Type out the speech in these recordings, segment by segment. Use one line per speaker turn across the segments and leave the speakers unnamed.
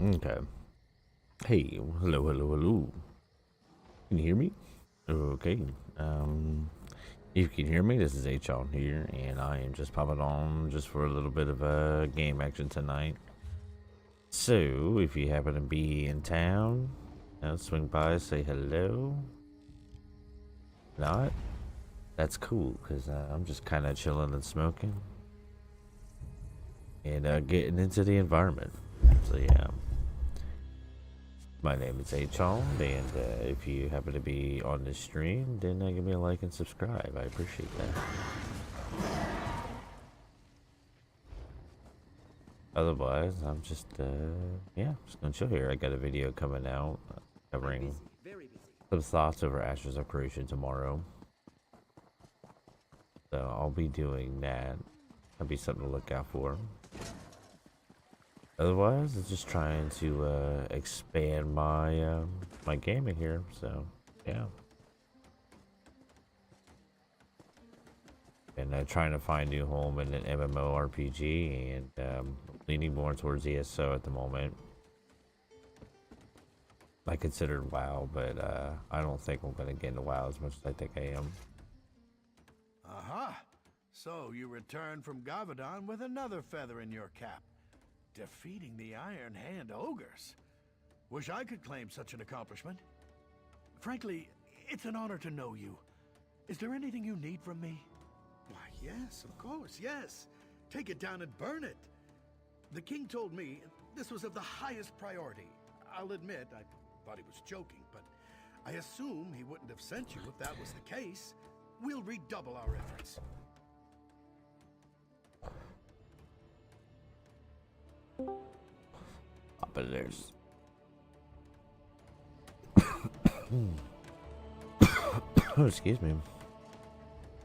Okay. Hey, hello, hello, hello. Can you hear me? Okay. Um, if you can hear me, this is H on here, and I am just popping on just for a little bit of a game action tonight. So, if you happen to be in town, swing by, say hello. Not? That's cool, because I'm just kind of chilling and smoking. And getting into the environment. So, yeah. My name is H-On, and if you happen to be on this stream, then give me a like and subscribe. I appreciate that. Otherwise, I'm just, yeah, just gonna chill here. I got a video coming out covering some thoughts over Ashes of Creation tomorrow. So I'll be doing that. That'll be something to look out for. Otherwise, I'm just trying to expand my my gaming here. So, yeah. And trying to find new home in an MMORPG, and leaning more towards ESO at the moment. I considered WoW, but I don't think I'm going to get into WoW as much as I think I am.
Aha! So you return from Gavadon with another feather in your cap. Defeating the Iron Hand Ogres. Wish I could claim such an accomplishment. Frankly, it's an honor to know you. Is there anything you need from me? Why, yes, of course, yes. Take it down and burn it. The king told me this was of the highest priority. I'll admit, I thought he was joking, but I assume he wouldn't have sent you if that was the case. We'll redouble our efforts.
Up in there's. Oh, excuse me.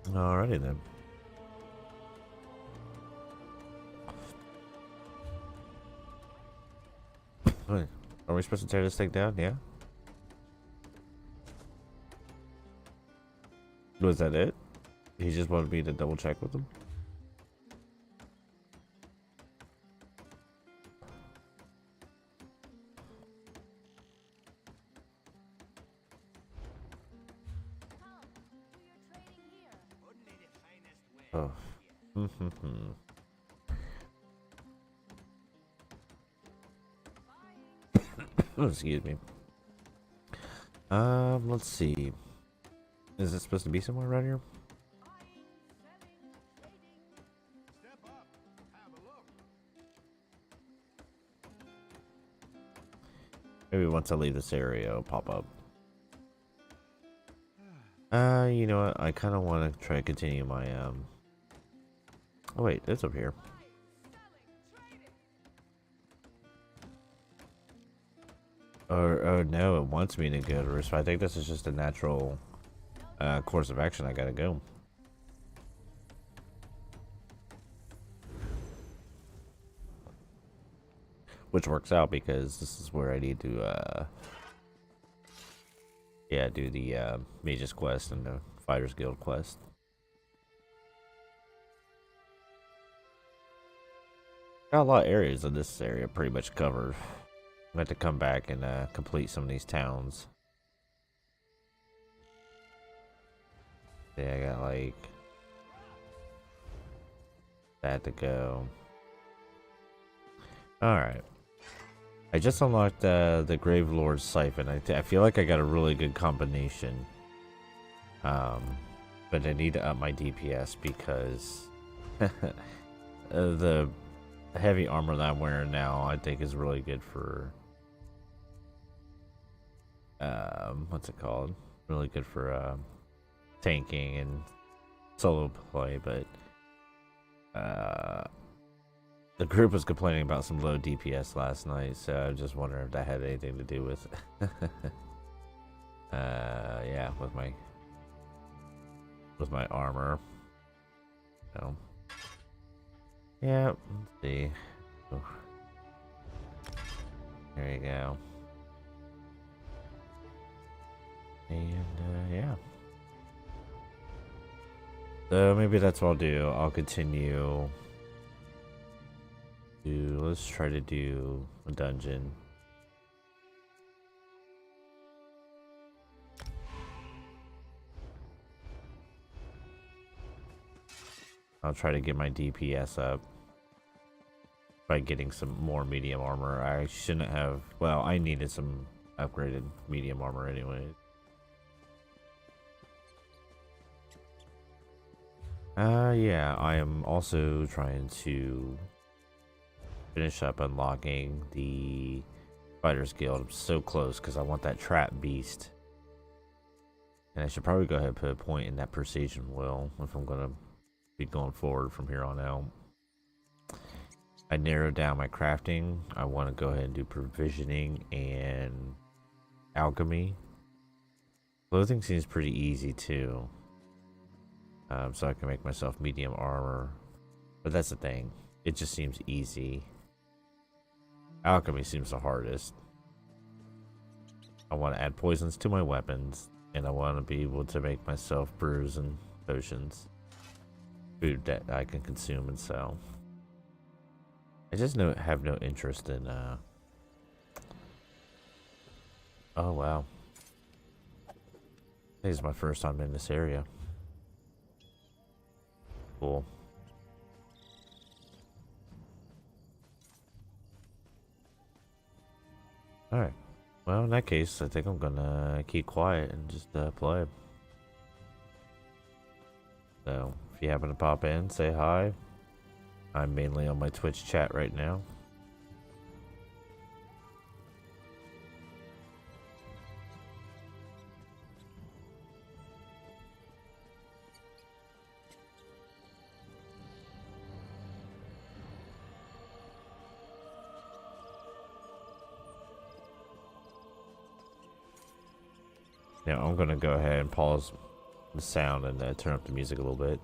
Alrighty then. Wait, are we supposed to tear this thing down? Yeah. Was that it? He just wanted me to double check with him. Oh. Oh, excuse me. Let's see. Is it supposed to be somewhere around here?
Step up, have a look.
Maybe once I leave this area, it'll pop up. You know what? I kind of want to try to continue my, Oh wait, it's up here. Or no, it wants me to go to risk. I think this is just a natural course of action. I gotta go. Which works out because this is where I need to, yeah, do the Mage's Quest and the Fighters Guild quest. Got a lot of areas in this area pretty much covered. I have to come back and complete some of these towns. Yeah, I got like that to go. Alright. I just unlocked the Grave Lord's Siphon. I feel like I got a really good combination. But I need to up my DPS because the heavy armor that I'm wearing now I think is really good for what's it called? Really good for tanking and solo play, but the group was complaining about some low DPS last night, so I just wondering if that had anything to do with yeah, with my armor. So yeah, let's see. Oh. There you go. And yeah. So maybe that's what I'll do. I'll continue to, let's try to do a dungeon. I'll try to get my DPS up by getting some more medium armor. I shouldn't have. Well, I needed some upgraded medium armor anyway. Yeah, I am also trying to finish up unlocking the Fighters Guild. I'm so close because I want that trap beast. And I should probably go ahead and put a point in that precision will if I'm going to be going forward from here on out. I narrowed down my crafting. I want to go ahead and do provisioning and alchemy. Clothing seems pretty easy too. So I can make myself medium armor. But that's the thing. It just seems easy. Alchemy seems the hardest. I want to add poisons to my weapons. And I want to be able to make myself brews and potions. Food that I can consume and sell. I just have no interest in oh wow. This is my first time in this area. Cool. Alright. Well, in that case, I think I'm gonna keep quiet and just play. So, if you happen to pop in, say hi. I'm mainly on my Twitch chat right now. Now I'm gonna go ahead and pause the sound and turn up the music a little bit.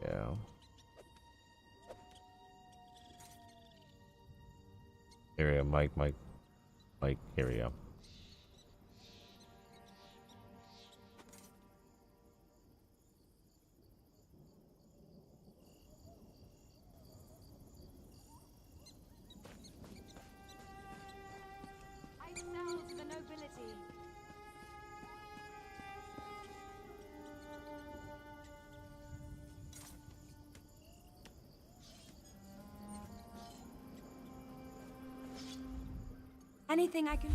Yeah. Here we go, Mike, here we go.
Anything I can...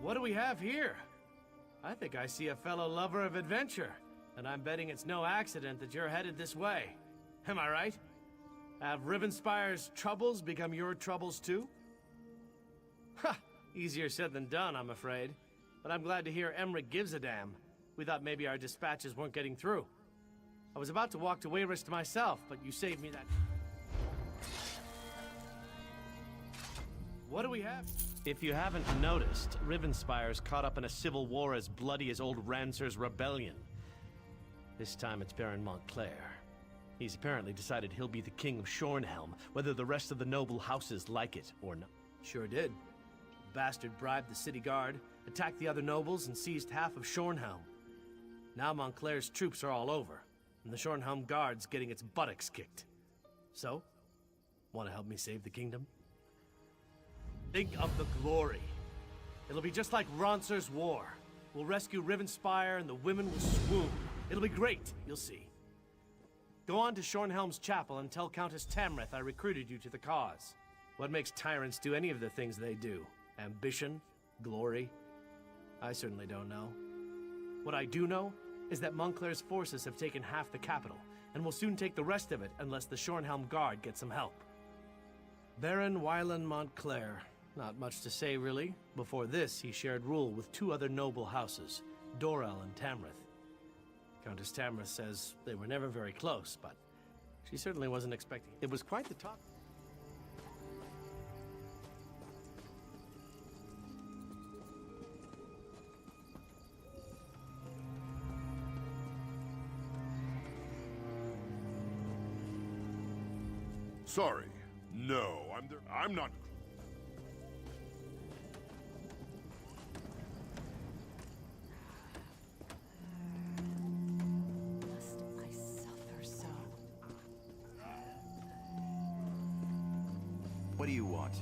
What do we have here? I think I see a fellow lover of adventure, and I'm betting it's no accident that you're headed this way. Am I right? Have Rivenspire's troubles become your troubles too? Ha! Easier said than done, I'm afraid. But I'm glad to hear Emmerich gives a damn. We thought maybe our dispatches weren't getting through. I was about to walk to Wayrest myself, but you saved me that... What do we have? If you haven't noticed, Rivenspire's caught up in a civil war as bloody as old Rancer's rebellion. This time it's Baron Montclair. He's apparently decided he'll be the king of Shornhelm, whether the rest of the noble houses like it or not. Sure did. The bastard bribed the city guard, attacked the other nobles, and seized half of Shornhelm. Now Montclair's troops are all over, and the Shornhelm guard's getting its buttocks kicked. So, want to help me save the kingdom? Think of the glory. It'll be just like Rancer's war. We'll rescue Rivenspire and the women will swoon. It'll be great, you'll see. Go on to Shornhelm's chapel and tell Countess Tamrith I recruited you to the cause. What makes tyrants do any of the things they do? Ambition? Glory? I certainly don't know. What I do know is that Montclair's forces have taken half the capital, and will soon take the rest of it unless the Shornhelm Guard gets some help. Baron Wylan Montclair. Not much to say, really. Before this, he shared rule with two other noble houses, Dorel and Tamrith. Countess Tamrith says they were never very close, but she certainly wasn't expecting it. It was quite the talk.
Sorry. No, I'm not...
Must I suffer so?
What do you want?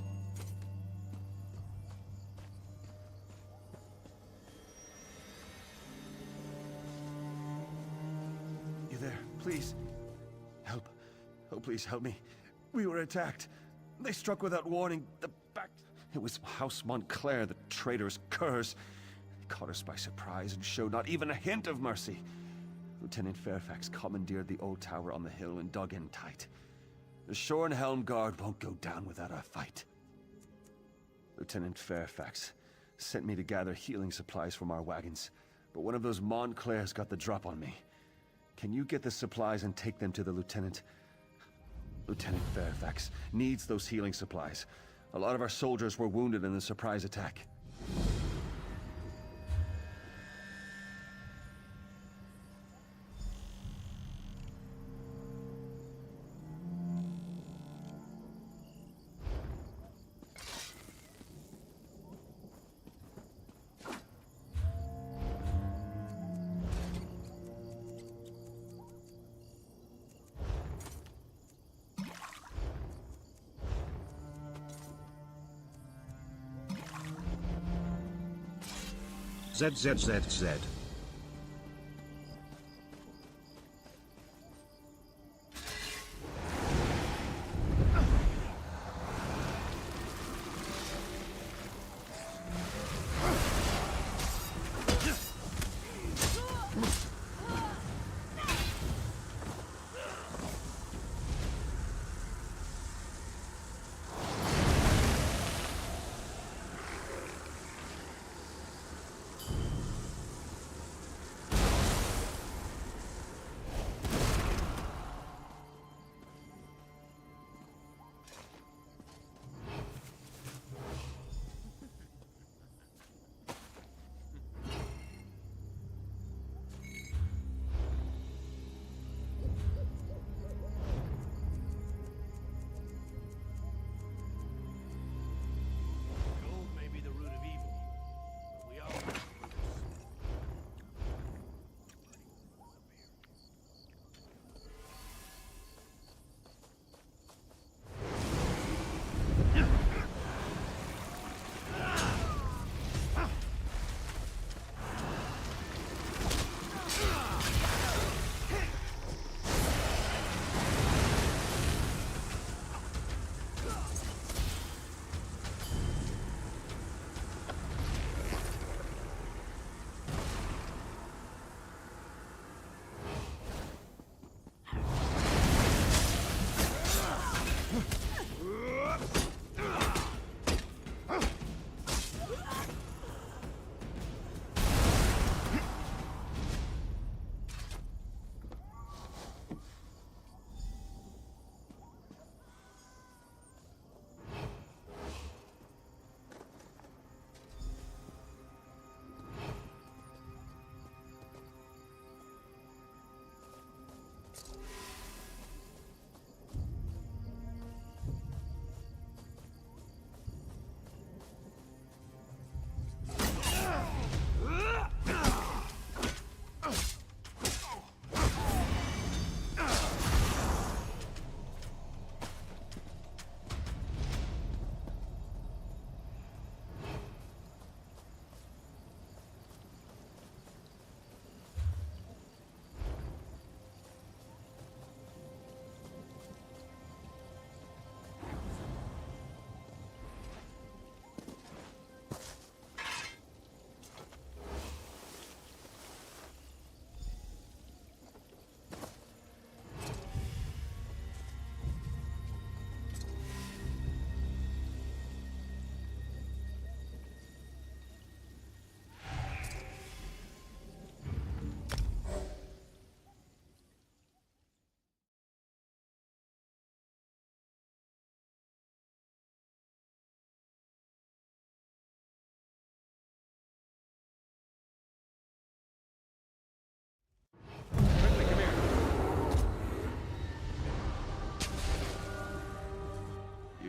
You there? Please. Help. Oh, please help me. We were attacked. They struck without warning. The back... It was House Montclair, the traitorous curs. They caught us by surprise and showed not even a hint of mercy. Lieutenant Fairfax commandeered the old tower on the hill and dug in tight. The Shornhelm Guard won't go down without a fight. Lieutenant Fairfax sent me to gather healing supplies from our wagons, but one of those Montclairs got the drop on me. Can you get the supplies and take them to the lieutenant? Lieutenant Fairfax needs those healing supplies. A lot of our soldiers were wounded in the surprise attack.
ZZZZ.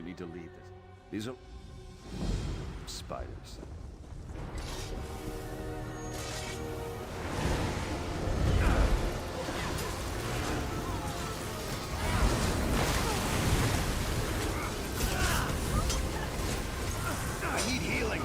you need to leave this. These are... spiders.
I need healing.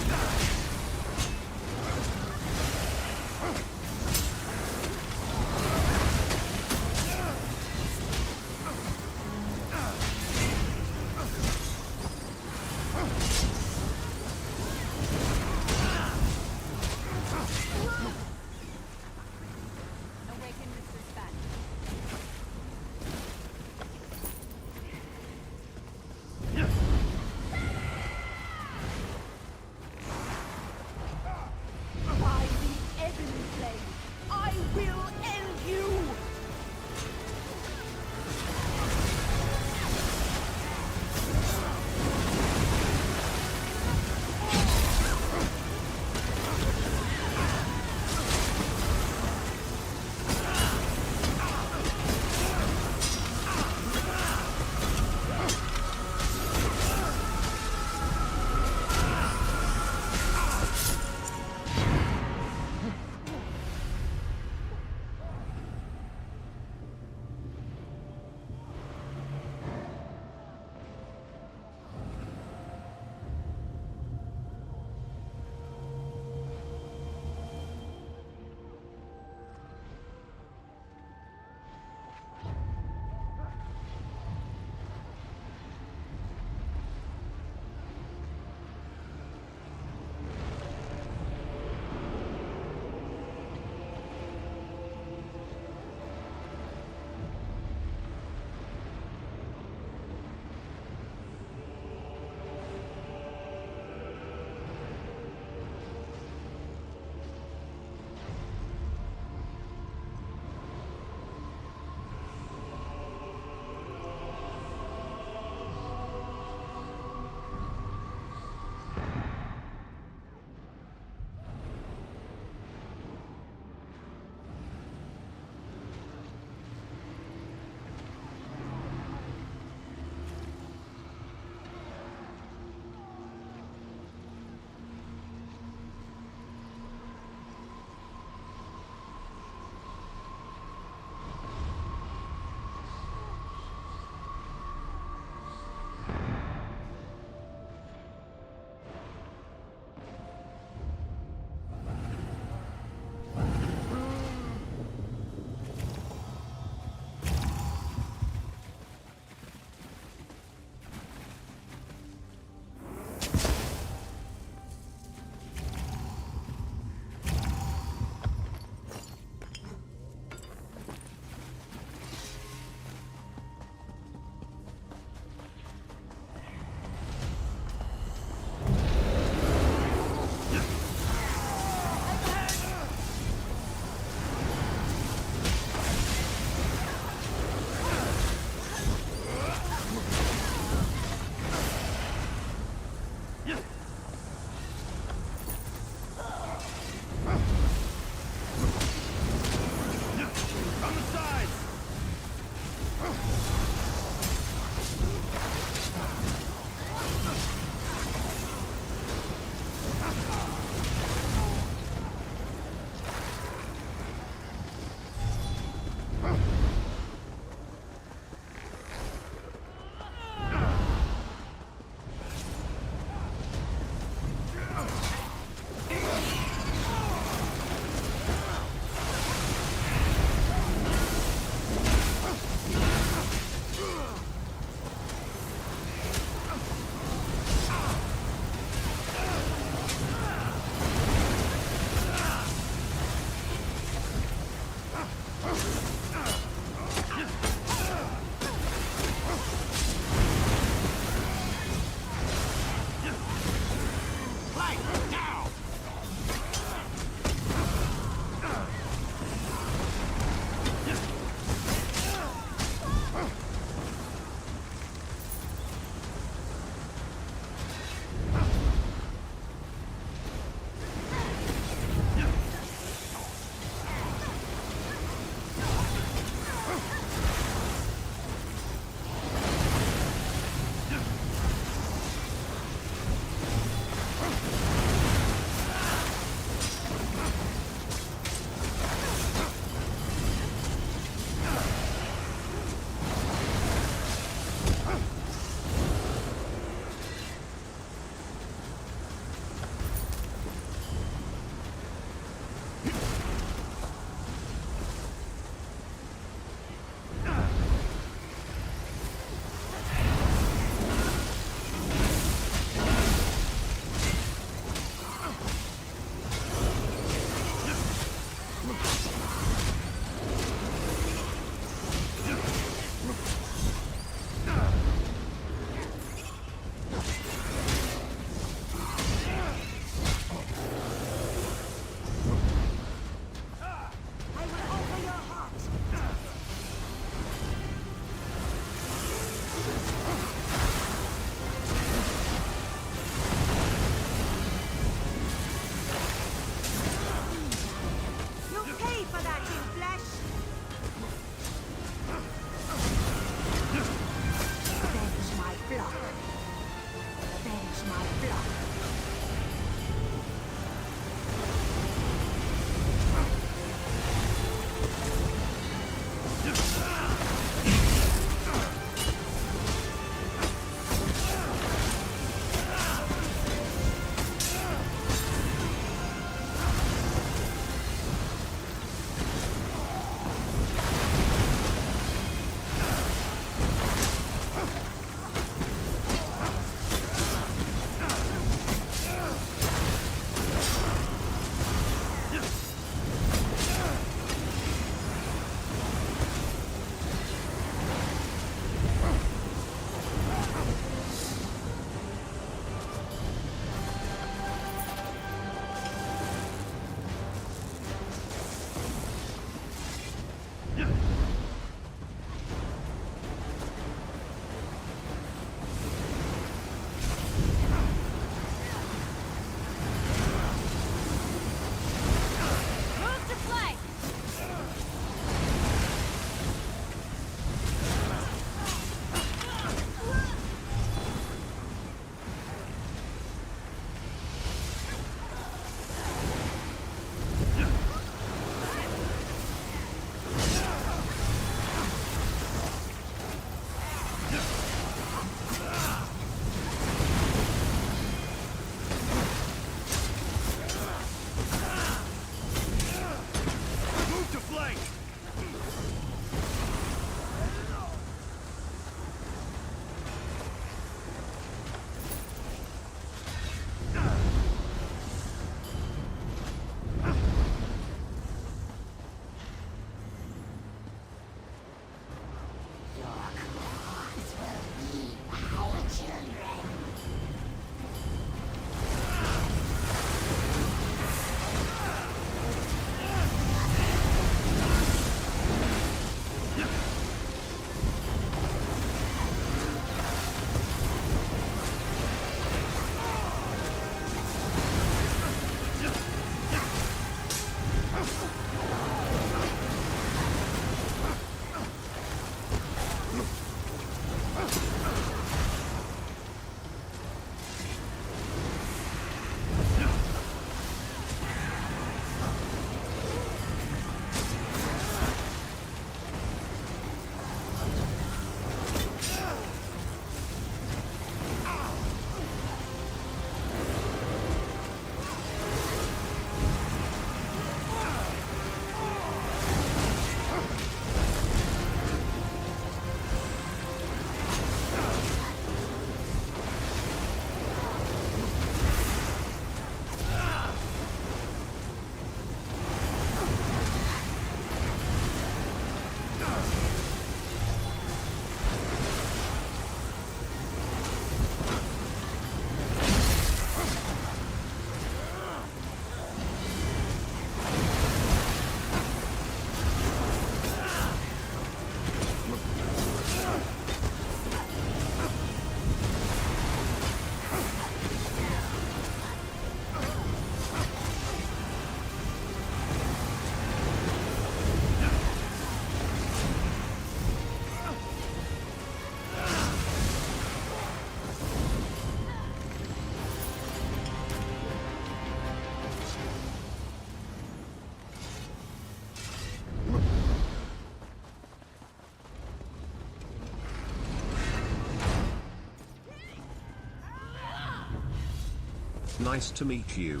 Nice to meet you.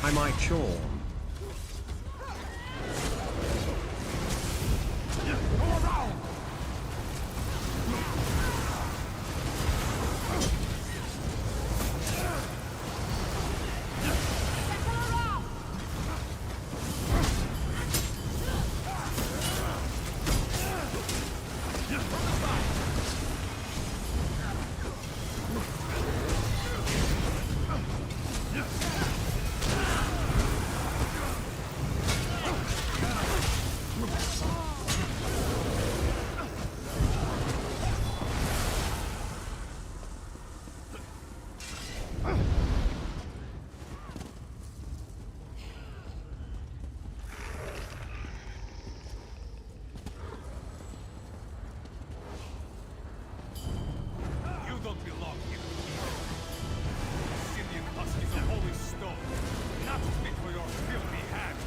I'm Sean.
You don't belong here. Simeon husk is a holy stone, not fit for your filthy hands.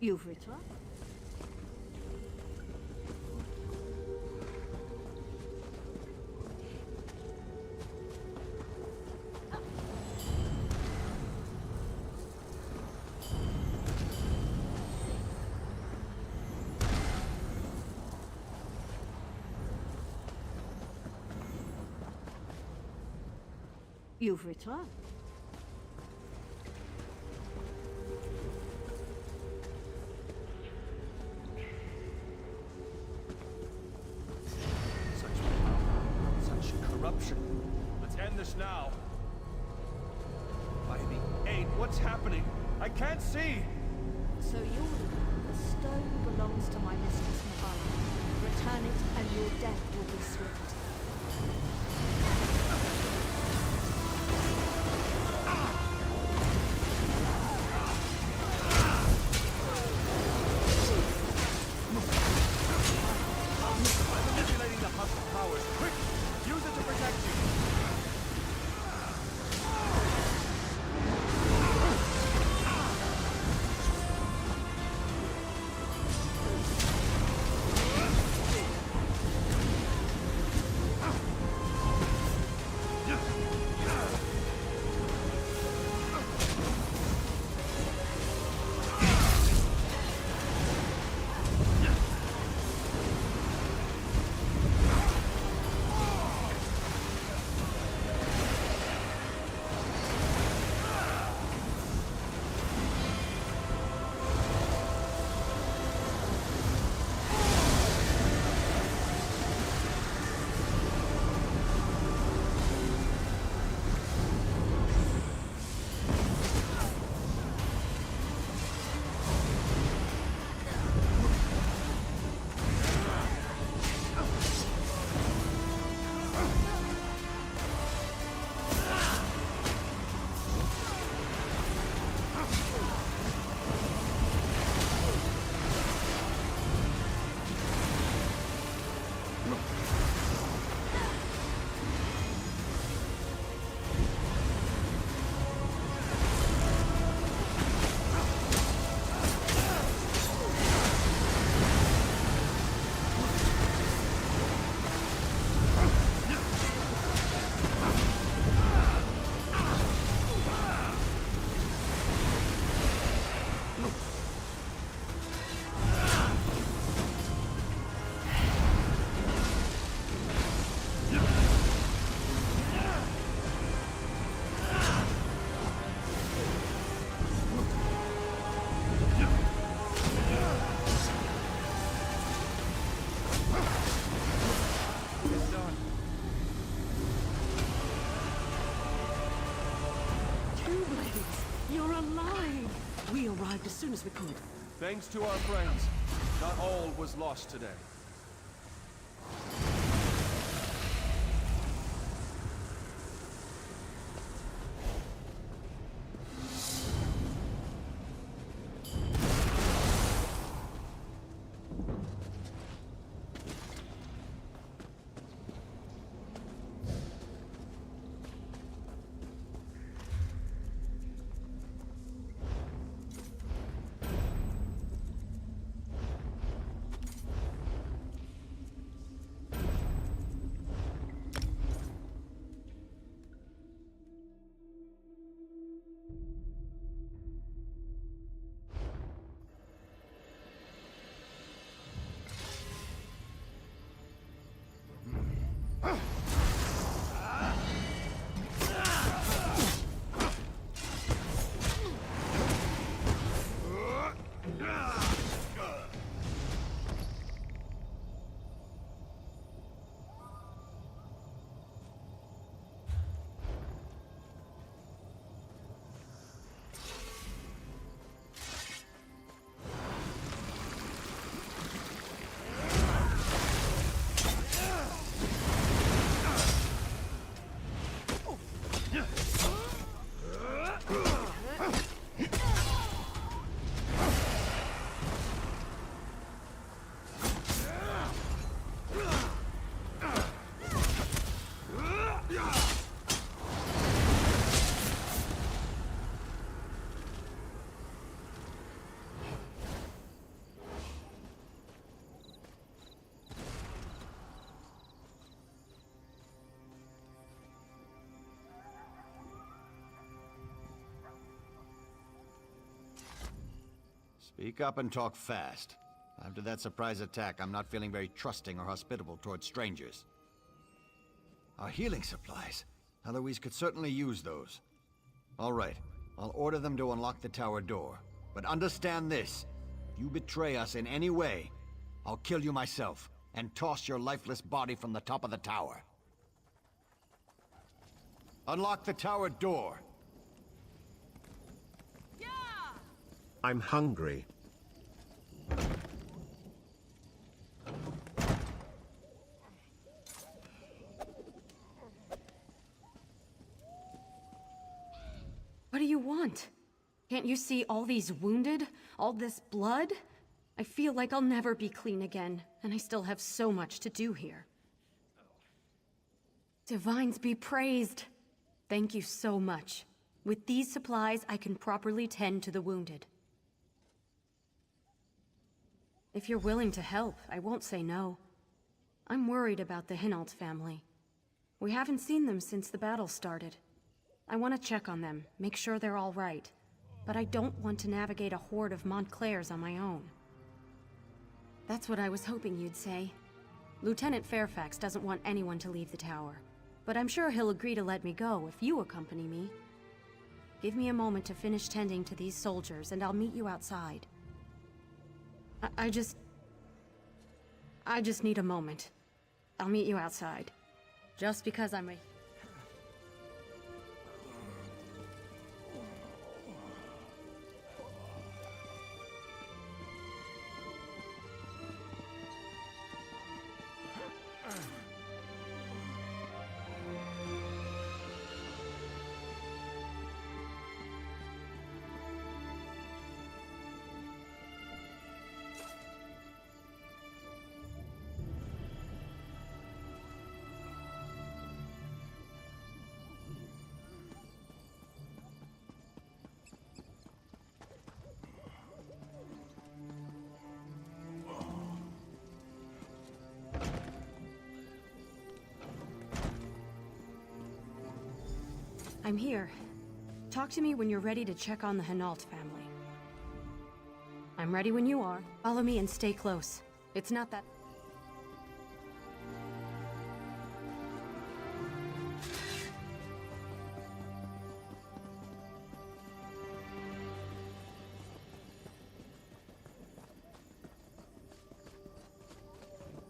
You've returned. You've returned.
Such corruption. Let's end this now. By the aid, what's happening? I can't see!
So you're the one. The stone belongs to my mistress Mahara. Return it, and your death will be swift.
I'm manipulating the hust's powers. Quick! Use it to protect you!
You're alive! We arrived as soon as we could.
Thanks to our friends, not all was lost today.
Speak up and talk fast. After that surprise attack, I'm not feeling very trusting or hospitable towards strangers. Our healing supplies. Eloise could certainly use those. All right, I'll order them to unlock the tower door. But understand this. If you betray us in any way, I'll kill you myself and toss your lifeless body from the top of the tower. Unlock the tower door.
Yeah!
I'm hungry.
What do you want? Can't you see all these wounded? All this blood? I feel like I'll never be clean again, and I still have so much to do here. Divines be praised! Thank you so much. With these supplies, I can properly tend to the wounded. If you're willing to help, I won't say no. I'm worried about the Hinault family. We haven't seen them since the battle started. I want to check on them, make sure they're all right. But I don't want to navigate a horde of Montclairs on my own. That's what I was hoping you'd say. Lieutenant Fairfax doesn't want anyone to leave the tower. But I'm sure he'll agree to let me go if you accompany me. Give me a moment to finish tending to these soldiers, and I'll meet you outside. I just need a moment. I'll meet you outside. Just because I'm a... I'm here. Talk to me when you're ready to check on the Hinault family. I'm ready when you are. Follow me and stay close. It's not that...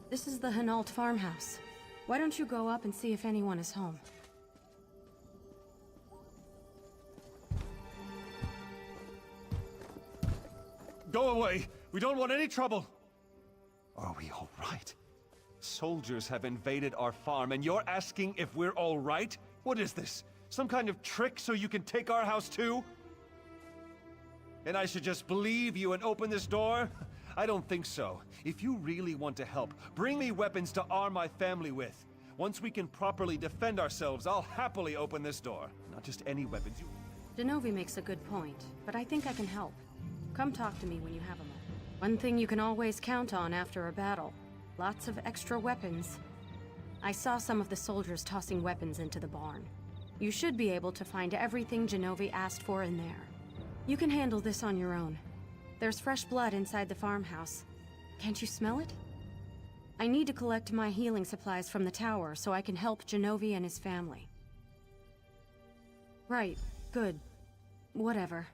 This is the Hinault farmhouse. Why don't you go up and see if anyone is home?
Go away! We don't want any trouble! Are we all right? Soldiers have invaded our farm, and you're asking if we're all right? What is this? Some kind of trick so you can take our house too? And I should just believe you and open this door? I don't think so. If you really want to help, bring me weapons to arm my family with. Once we can properly defend ourselves, I'll happily open this door. Not just any weapons.
Genovi makes a good point, but I think I can help. Come talk to me when you have a moment. One thing you can always count on after a battle. Lots of extra weapons. I saw some of the soldiers tossing weapons into the barn. You should be able to find everything Genovi asked for in there. You can handle this on your own. There's fresh blood inside the farmhouse. Can't you smell it? I need to collect my healing supplies from the tower so I can help Genovi and his family. Right, good. Whatever.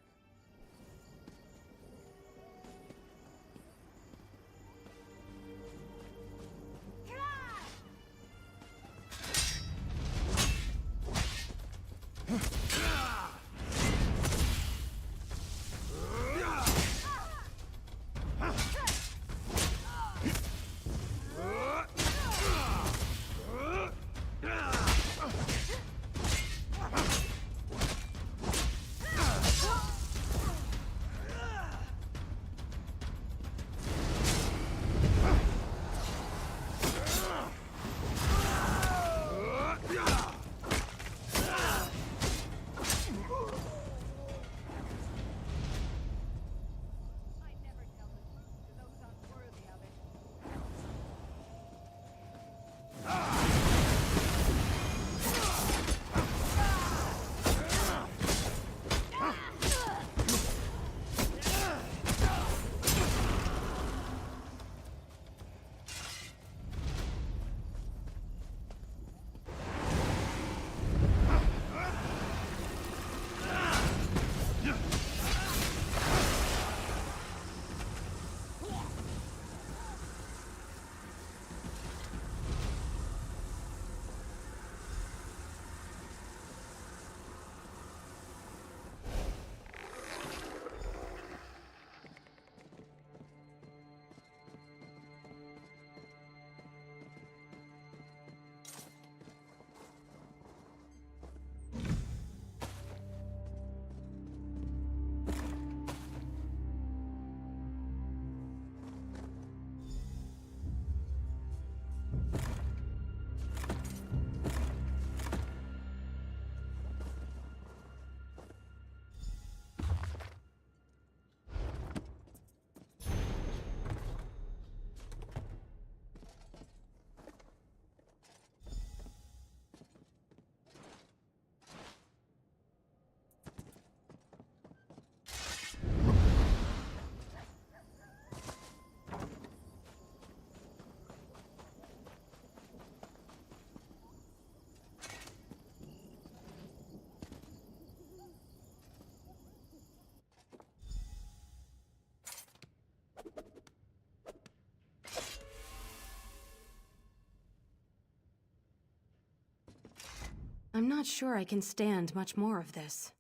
I'm not sure I can stand much more of this.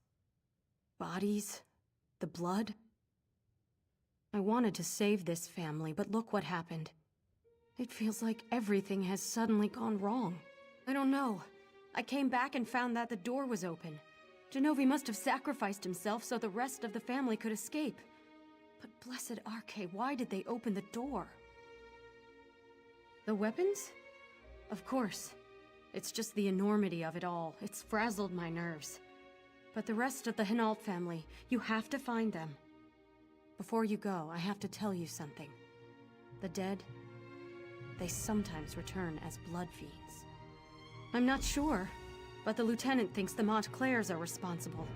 Bodies, the blood. I wanted to save this family, but look what happened. It feels like everything has suddenly gone wrong. I don't know. I came back and found that the door was open. Genovi must have sacrificed himself so the rest of the family could escape. But blessed Arche, why did they open the door? The weapons? Of course. It's just the enormity of it all. It's frazzled my nerves. But the rest of the Hinault family, you have to find them. Before you go, I have to tell you something. The dead, they sometimes return as blood fiends. I'm not sure, but the lieutenant thinks the Montclairs are responsible.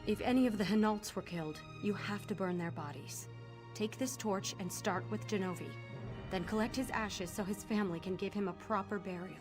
If any of the Hinaults were killed, you have to burn their bodies. Take this torch and start with Genovi. Then collect his ashes so his family can give him a proper burial.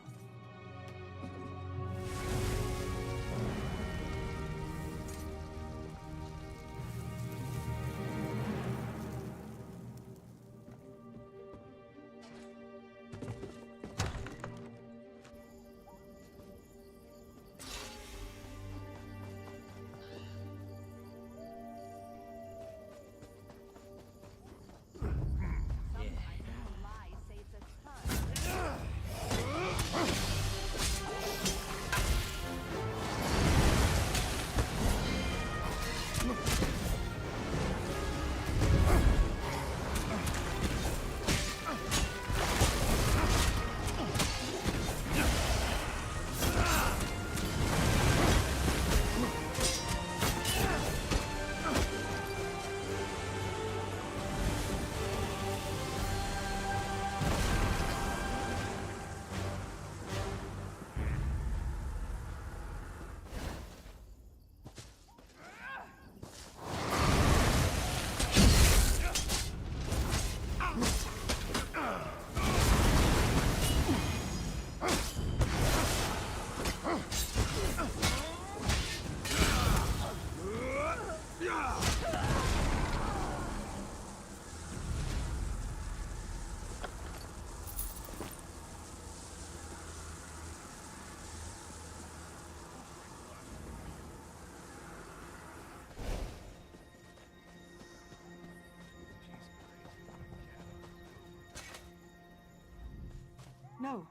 No.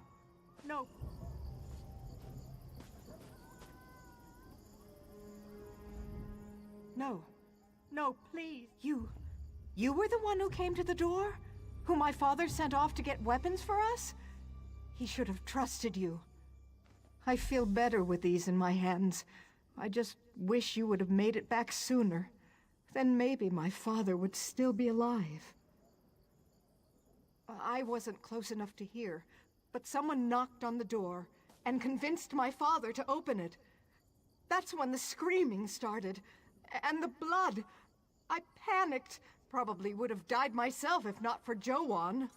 No. No. No, please. You were the one who came to the door? Who my father sent off to get weapons for us? He should have trusted you. I feel better with these in my hands. I just wish you would have made it back sooner. Then maybe my father would still be alive. I wasn't close enough to hear, but someone knocked on the door and convinced my father to open it. That's when the screaming started, and the blood. I panicked. Probably would have died myself if not for Joan.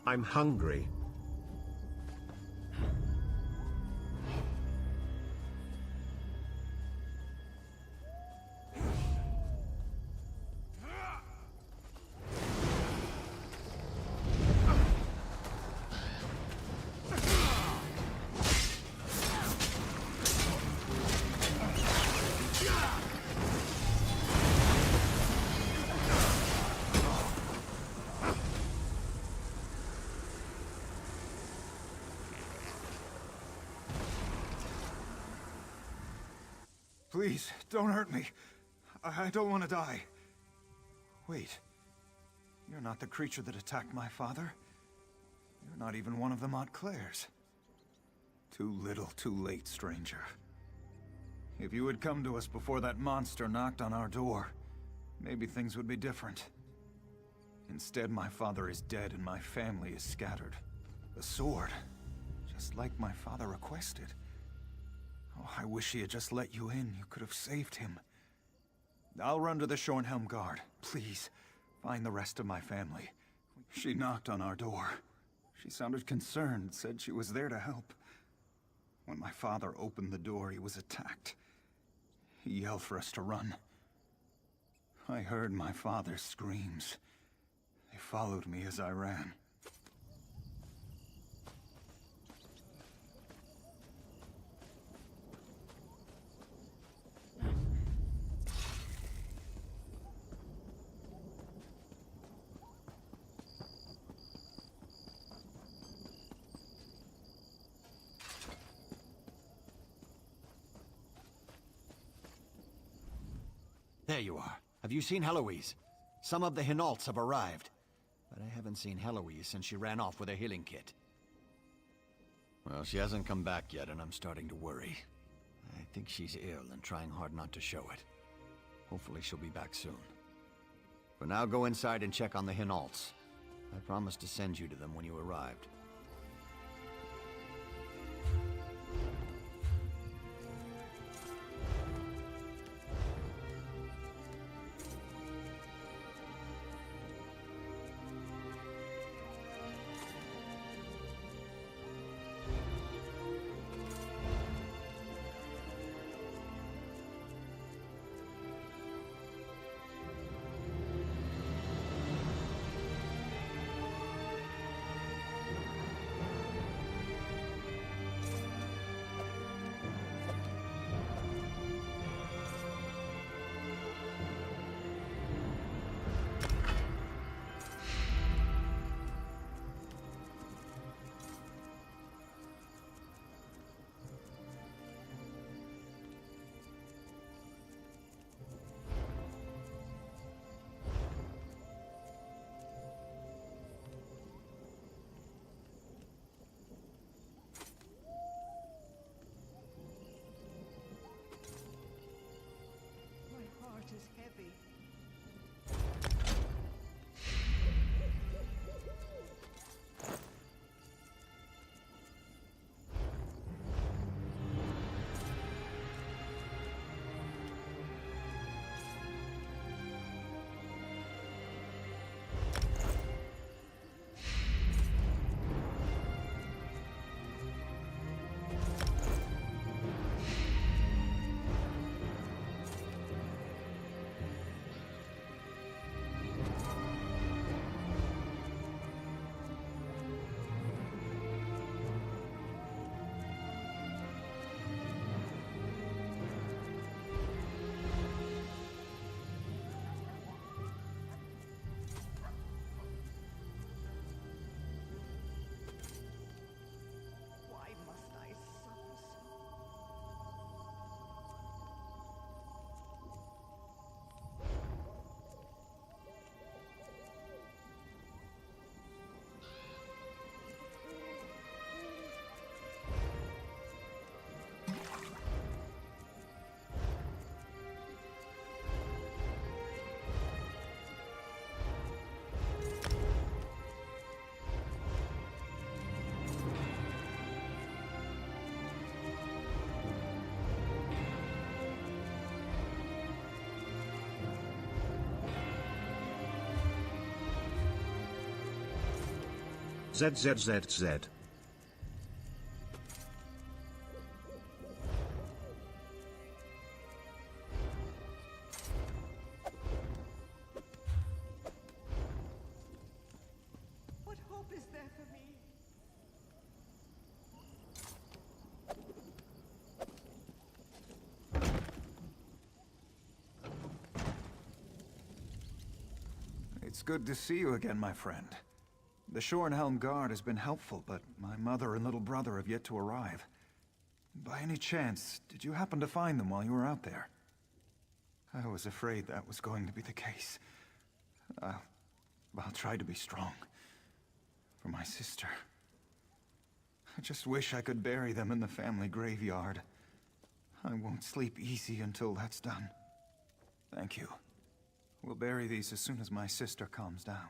I'm hungry.
Please, don't hurt me. I don't want to die. Wait. You're not the creature that attacked my father. You're not even one of the Montclairs. Too little, too late, stranger. If you had come to us before that monster knocked on our door, maybe things would be different. Instead, my father is dead and my family is scattered. The sword, just like my father requested. Oh, I wish he had just let you in. You could have saved him. I'll run to the Shornhelm Guard. Please, find the rest of my family. She knocked on our door. She sounded concerned, said she was there to help. When my father opened the door, he was attacked. He yelled for us to run. I heard my father's screams. They followed me as I ran.
There you are. Have you seen Heloise? Some of the Hinaults have arrived. But I haven't seen Heloise since she ran off with her healing kit. Well, she hasn't come back yet, and I'm starting to worry. I think she's ill and trying hard not to show it. Hopefully she'll be back soon. For now, go inside and check on the Hinaults. I promised to send you to them when you arrived.
Is heavy. Why must I suffer so?
ZZZZ.
What hope is there for me?
It's good to see you again, my friend. The Shornhelm Guard has been helpful, but my mother and little brother have yet to arrive. By any chance, did you happen to find them while you were out there? I was afraid that was going to be the case. I'll try to be strong. For my sister. I just wish I could bury them in the family graveyard. I won't sleep easy until that's done. Thank you. We'll bury these as soon as my sister calms down.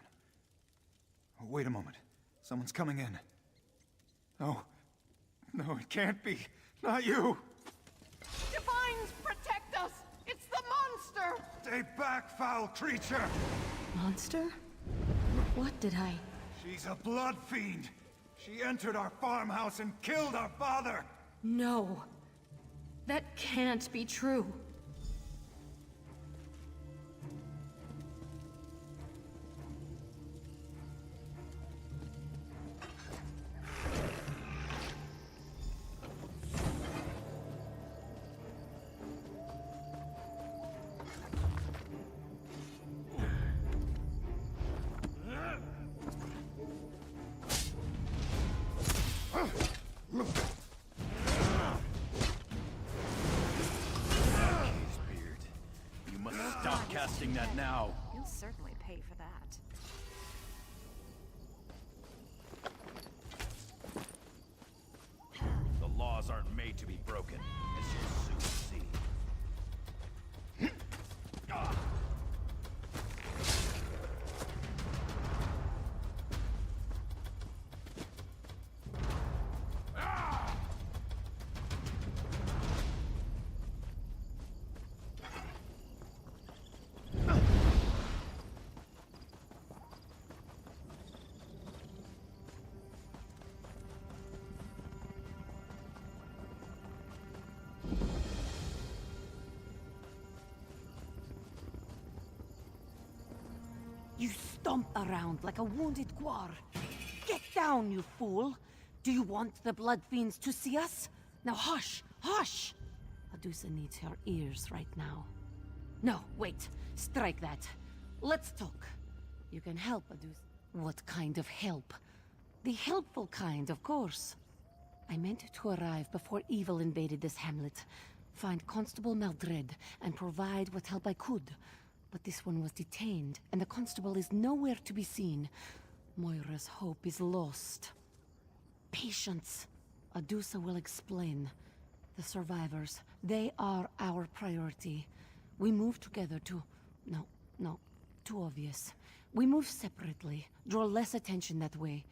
Oh, wait a moment. Someone's coming in. No. No, it can't be. Not you!
Divines, protect us! It's the monster!
Stay back, foul creature!
Monster? What did I...
She's a blood fiend! She entered our farmhouse and killed our father!
No. That can't be true.
You must stop casting that now.
You'll certainly pay for that.
The laws aren't made to be broken, as you'll soon see.
You stomp around like a wounded guar. Get down, you fool! Do you want the Blood Fiends to see us? Now hush! Hush! Adusa needs her ears right now. No, wait. Strike that. Let's talk. You can help, Adusa. What kind of help? The helpful kind, of course. I meant to arrive before evil invaded this hamlet, find Constable Maldred, and provide what help I could. But this one was detained, and the constable is nowhere to be seen. Moira's hope is lost. Patience. Adusa will explain. The survivors, they are our priority. We move together to... No, too obvious. We move separately, draw less attention that way.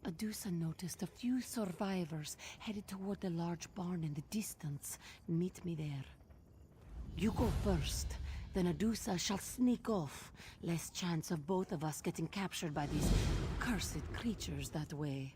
Adusa noticed a few survivors headed toward the large barn in the distance. Meet me there. You go first. Then Adusa shall sneak off. Less chance of both of us getting captured by these cursed creatures that way.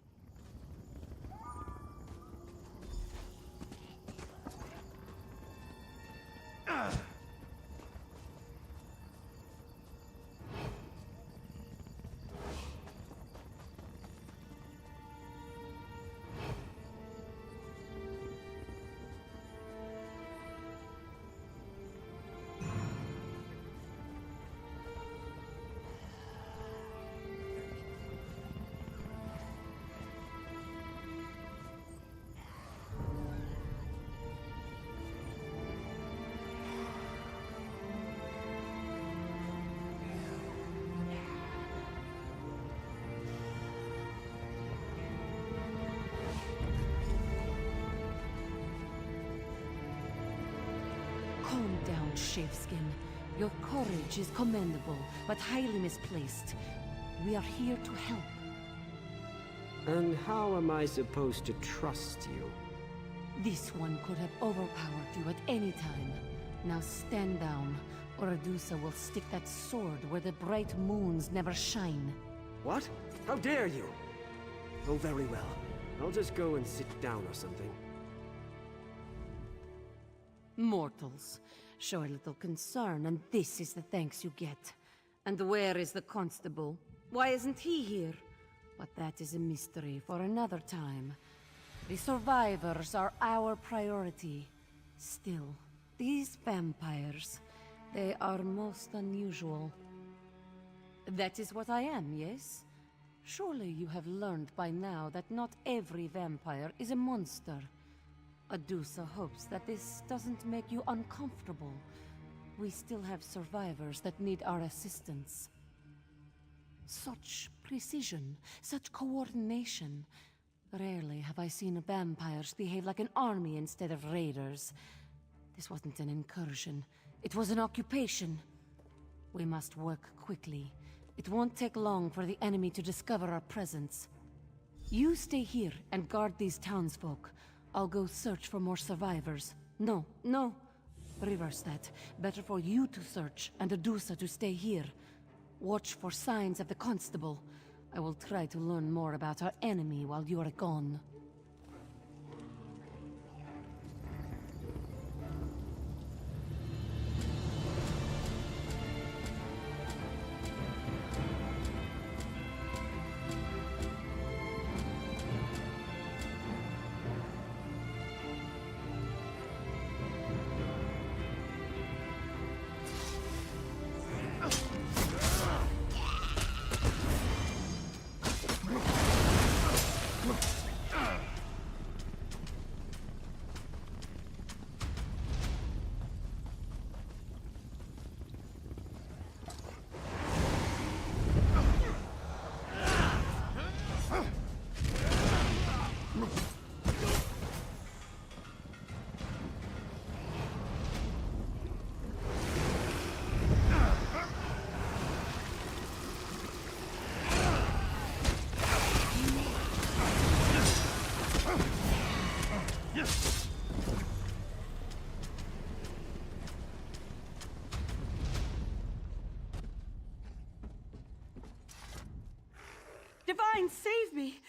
Calm down, Shaveskin. Your courage is commendable, but highly misplaced. We are here to help.
And how am I supposed to trust you?
This one could have overpowered you at any time. Now stand down, or Adusa will stick that sword where the bright moons never shine.
What? How dare you? Oh, very well. I'll just go and sit down or something.
Mortals. Show a little concern, and this is the thanks you get. And where is the constable? Why isn't he here? But that is a mystery for another time. The survivors are our priority. Still, these vampires, they are most unusual. That is what I am, yes? Surely you have learned by now that not every vampire is a monster. Adusa hopes that this doesn't make you uncomfortable. We still have survivors that need our assistance. Such precision, such coordination. Rarely have I seen vampires behave like an army instead of raiders. This wasn't an incursion. It was an occupation. We must work quickly. It won't take long for the enemy to discover our presence. You stay here and guard these townsfolk. I'll go search for more survivors. No, no. Reverse that. Better for you to search and Adusa to stay here. Watch for signs of the constable. I will try to learn more about our enemy while you are gone.
Divine, save me!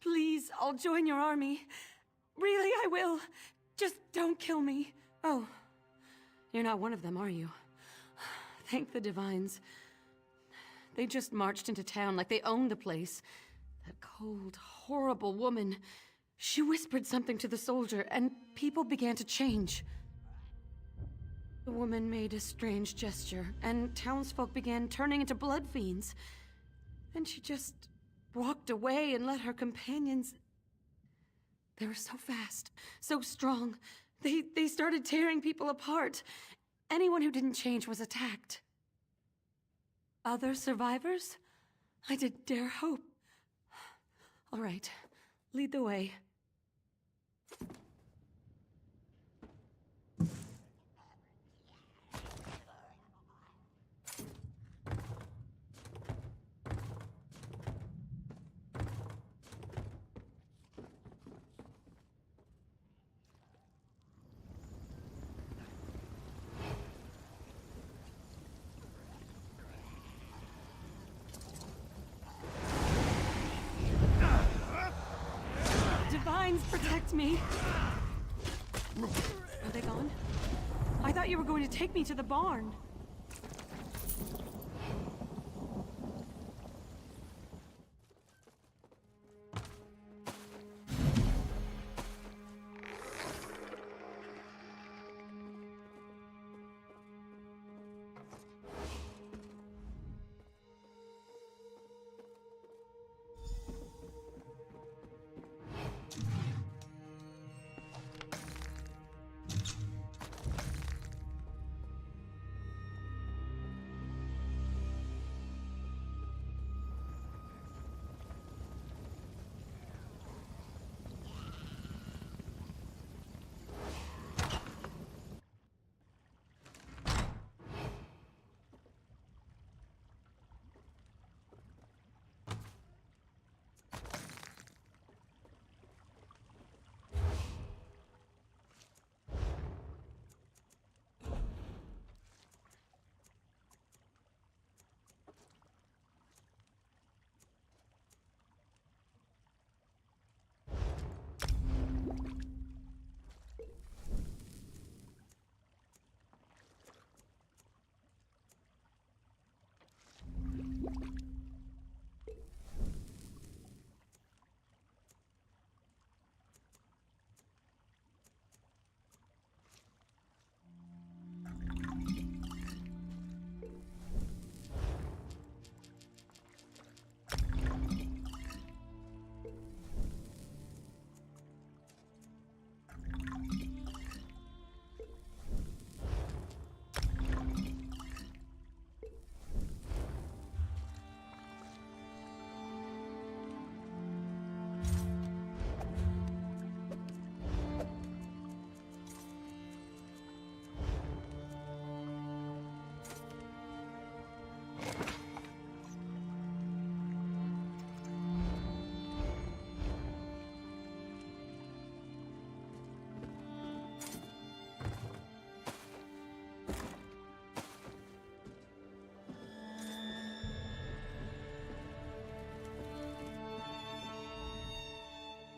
Please, I'll join your army. Really, I will. Just don't kill me. Oh, you're not one of them, are you? Thank the Divines. They just marched into town like they owned the place. That cold, horrible woman. She whispered something to the soldier, and people began to change. The woman made a strange gesture, and townsfolk began turning into blood fiends. And she just walked away and let her companions... They were so fast, so strong. They started tearing people apart. Anyone who didn't change was attacked. Other survivors? I didn't dare hope. All right, lead the way. Divines, protect me! Are they gone? I thought you were going to take me to the barn.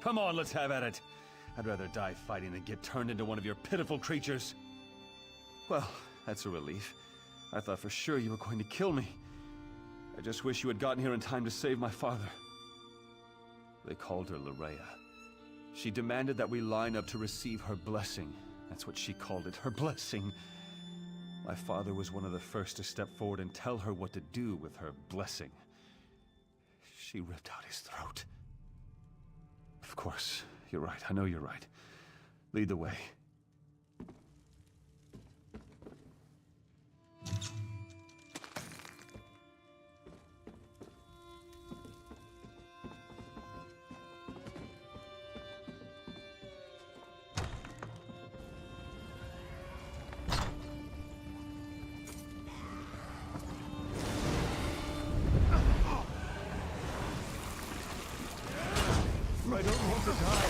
Come on, let's have at it. I'd rather die fighting than get turned into one of your pitiful creatures. Well, that's a relief. I thought for sure you were going to kill me. I just wish you had gotten here in time to save my father. They called her Larea. She demanded that we line up to receive her blessing. That's what she called it, her blessing. My father was one of the first to step forward and tell her what to do with her blessing. She ripped out his throat. Of course, you're right. I know you're right. Lead the way.
I don't want to die.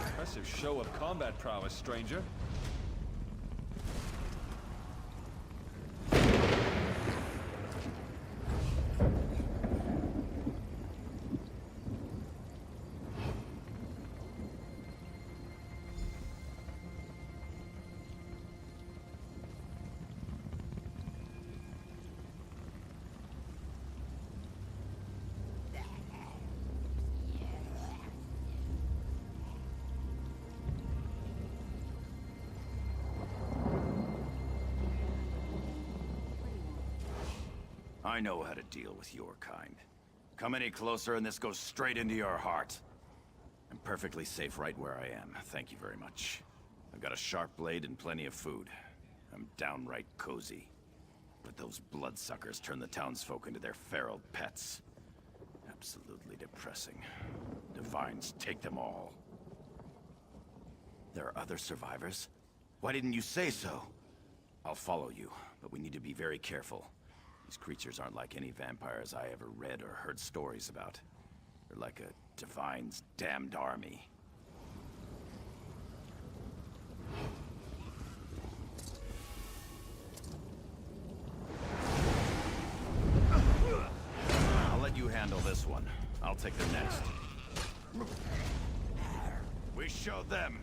Impressive show of combat prowess, stranger.
I know how to deal with your kind. Come any closer and this goes straight into your heart. I'm perfectly safe right where I am. Thank you very much. I've got a sharp blade and plenty of food. I'm downright cozy. But those bloodsuckers turn the townsfolk into their feral pets. Absolutely depressing. Divines take them all. There are other survivors? Why didn't you say so? I'll follow you, but we need to be very careful. These creatures aren't like any vampires I ever read or heard stories about. They're like a Divine's damned army. I'll let you handle this one. I'll take the next. We show them.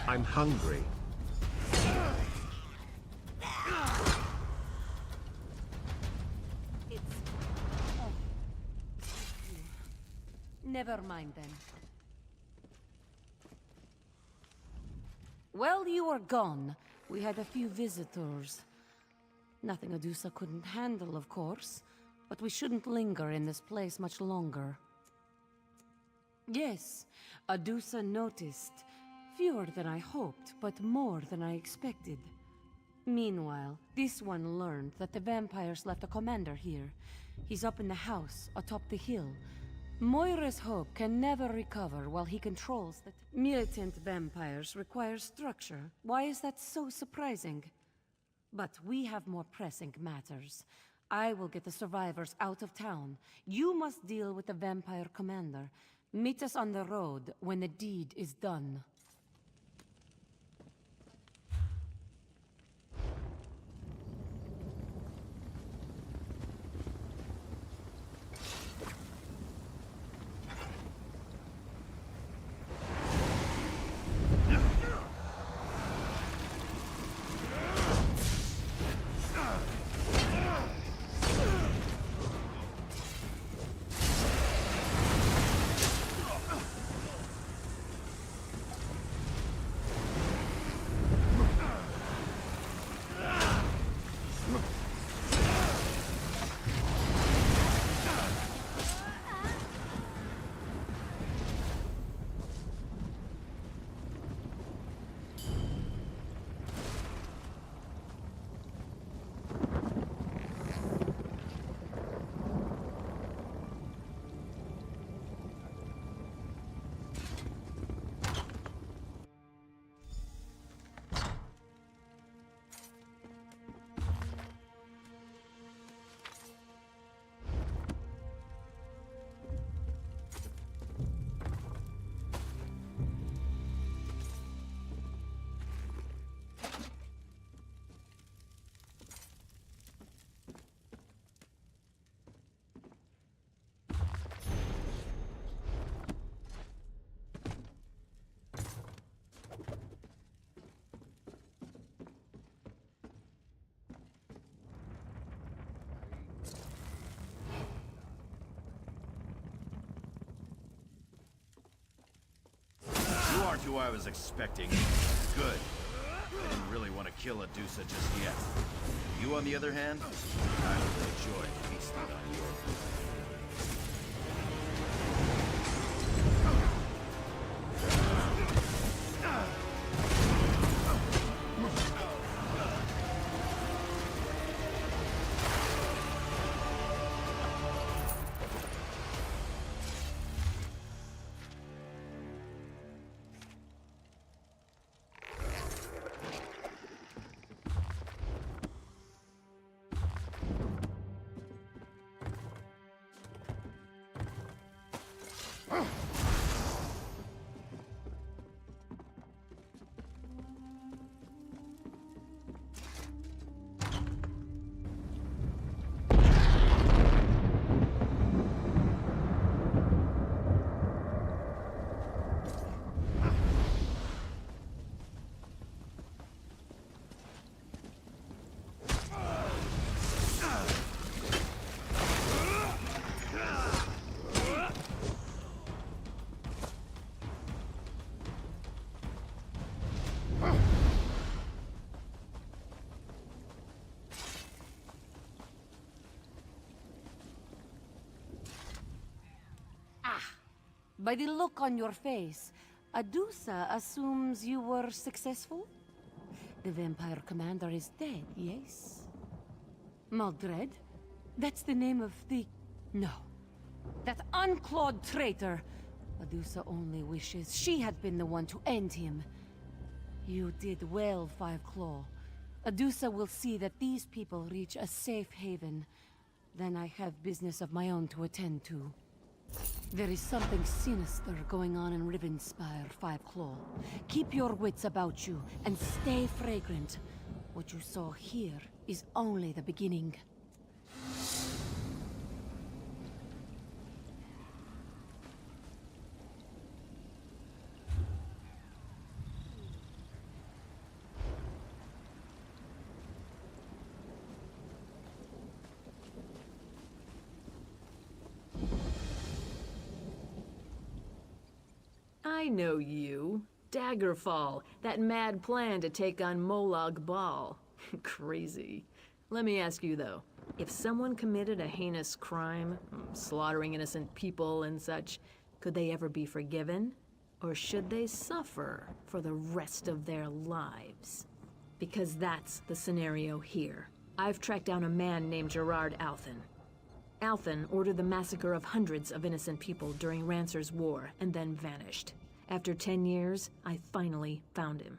I'm hungry.
Never mind then. While you were gone, we had a few visitors. Nothing Adusa couldn't handle, of course, but we shouldn't linger in this place much longer. Yes, Adusa noticed. Fewer than I hoped, but more than I expected. Meanwhile, this one learned that the vampires left a commander here. He's up in the house, atop the hill. Moira's hope can never recover while he controls the... Militant vampires require structure. Why is that so surprising? But we have more pressing matters. I will get the survivors out of town. You must deal with the vampire commander. Meet us on the road when the deed is done.
who I was expecting. Good. I didn't really want to kill Adusa just yet. You, on the other hand, I will enjoy feasting on your food.
By the look on your face, Adusa assumes you were successful? The vampire commander is dead, yes? Maldred? That's the name of the... No. That unclawed traitor! Adusa only wishes she had been the one to end him. You did well, Five Claw. Adusa will see that these people reach a safe haven. Then I have business of my own to attend to. There is something sinister going on in Rivenspire, Five Claw. Keep your wits about you, and stay fragrant. What you saw here is only the beginning.
I know you. Daggerfall, that mad plan to take on Molag Bal. Crazy. Let me ask you though, if someone committed a heinous crime, slaughtering innocent people and such, could they ever be forgiven? Or should they suffer for the rest of their lives? Because that's the scenario here. I've tracked down a man named Gerard Althen. Althen ordered the massacre of hundreds of innocent people during Rancer's War and then vanished. After 10 years, I finally found him.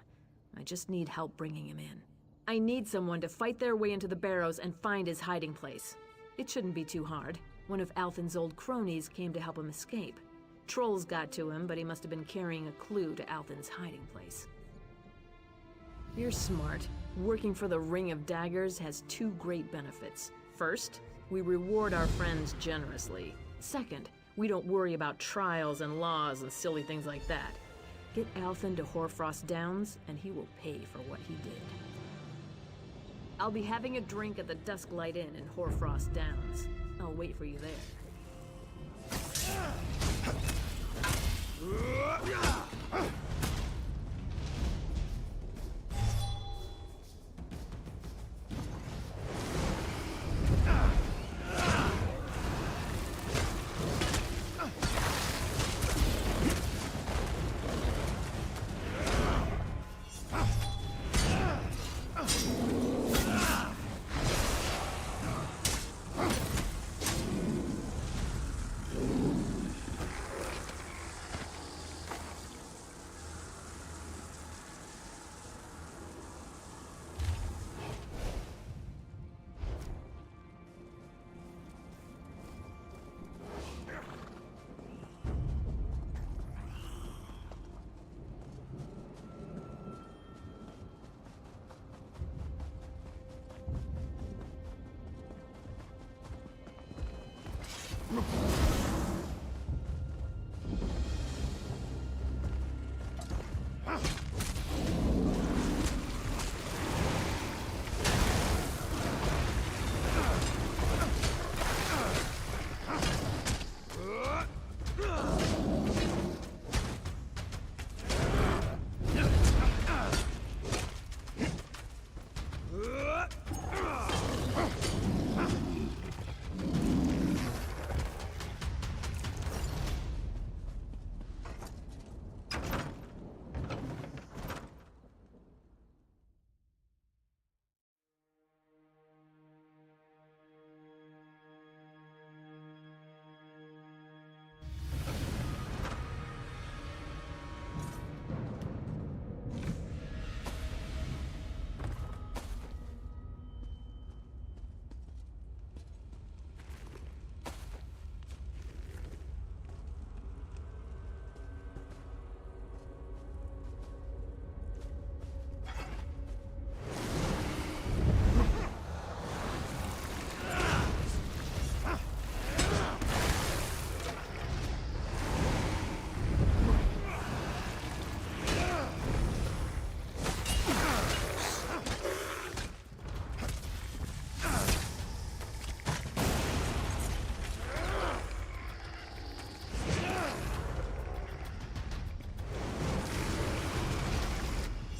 I just need help bringing him in. I need someone to fight their way into the Barrows and find his hiding place. It shouldn't be too hard. One of Althen's old cronies came to help him escape. Trolls got to him, but he must have been carrying a clue to Althen's hiding place. You're smart. Working for the Ring of Daggers has two great benefits. First, we reward our friends generously. Second, we don't worry about trials and laws and silly things like that. Get Althen to Hoarfrost Downs, and he will pay for what he did. I'll be having a drink at the Dusklight Inn in Hoarfrost Downs. I'll wait for you there.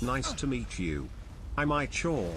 Nice to meet you. I'm Ichorn.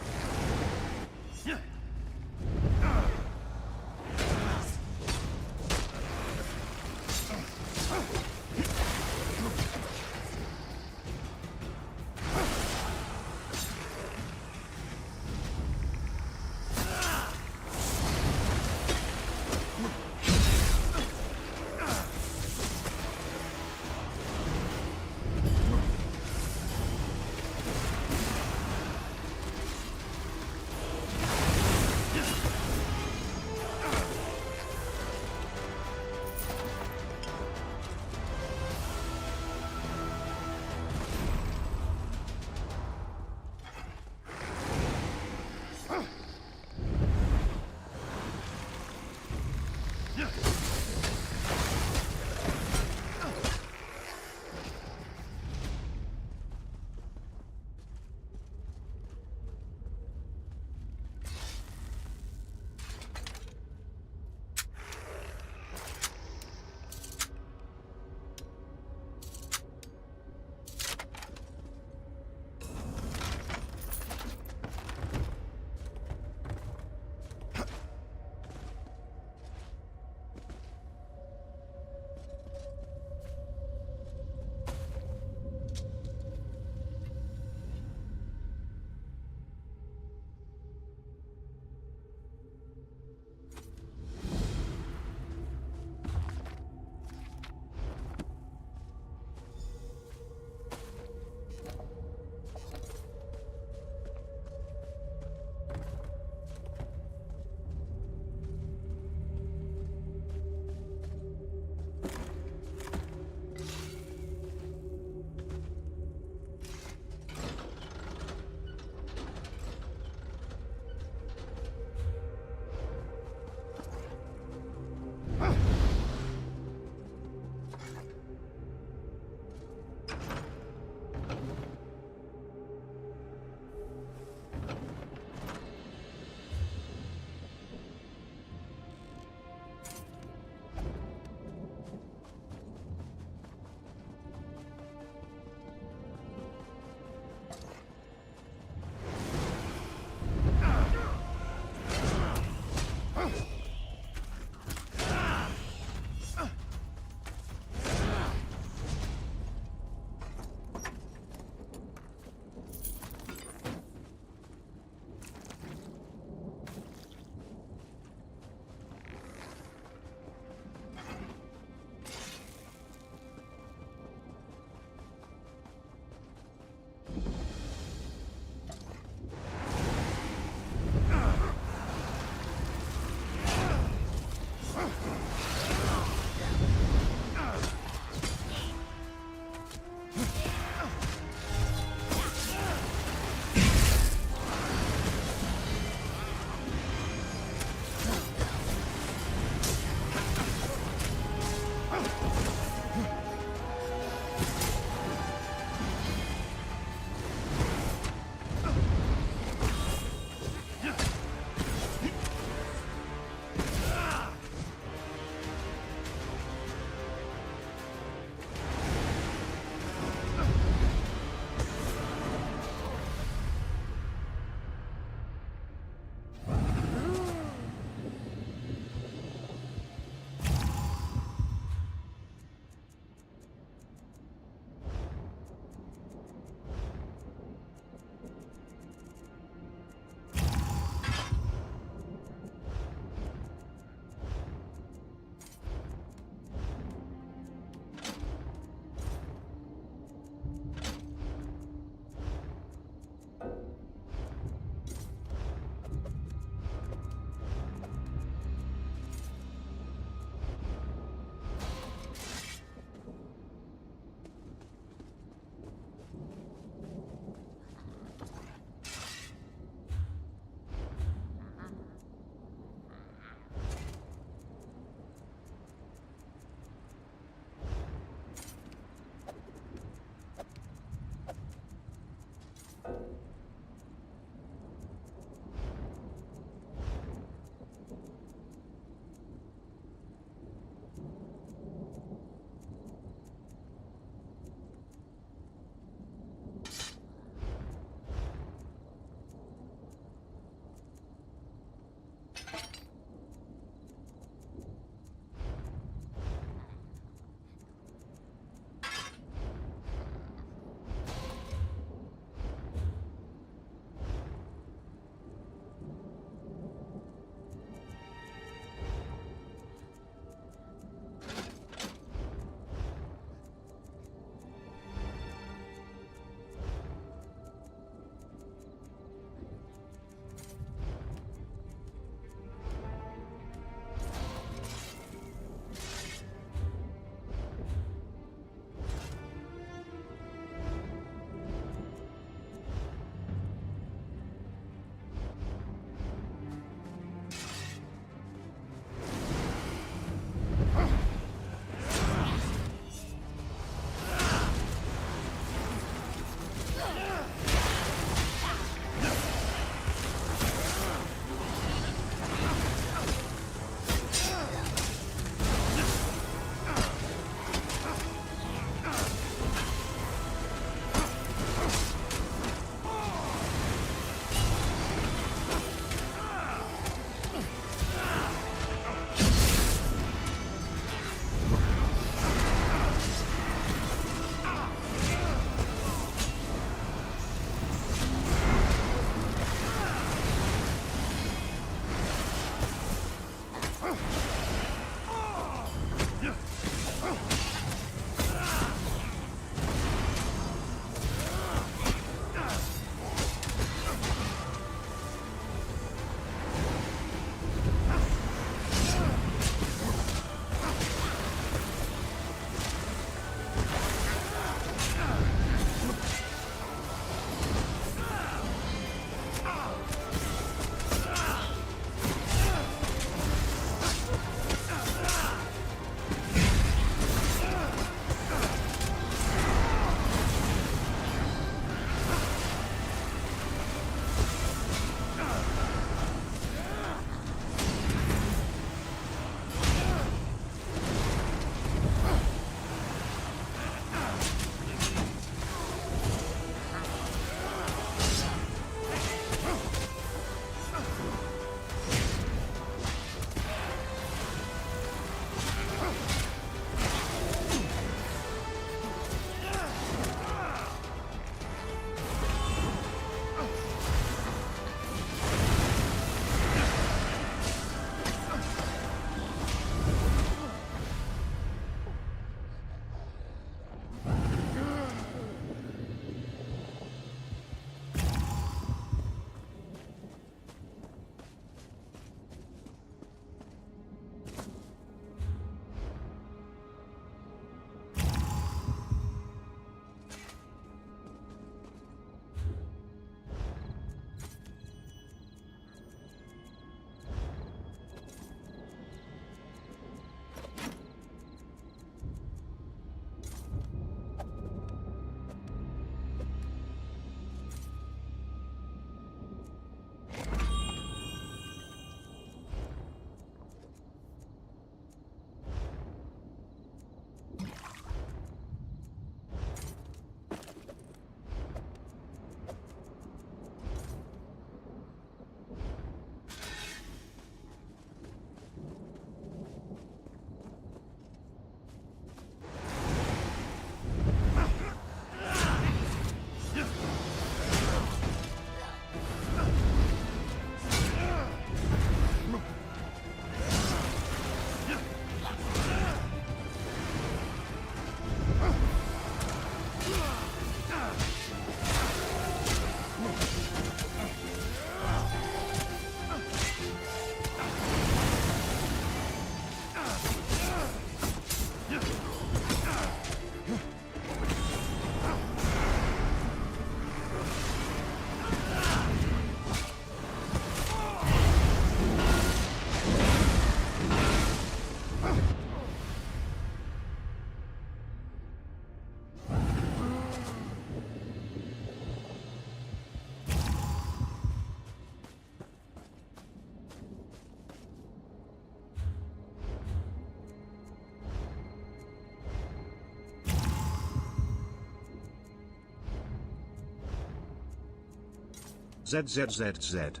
ZZZZ.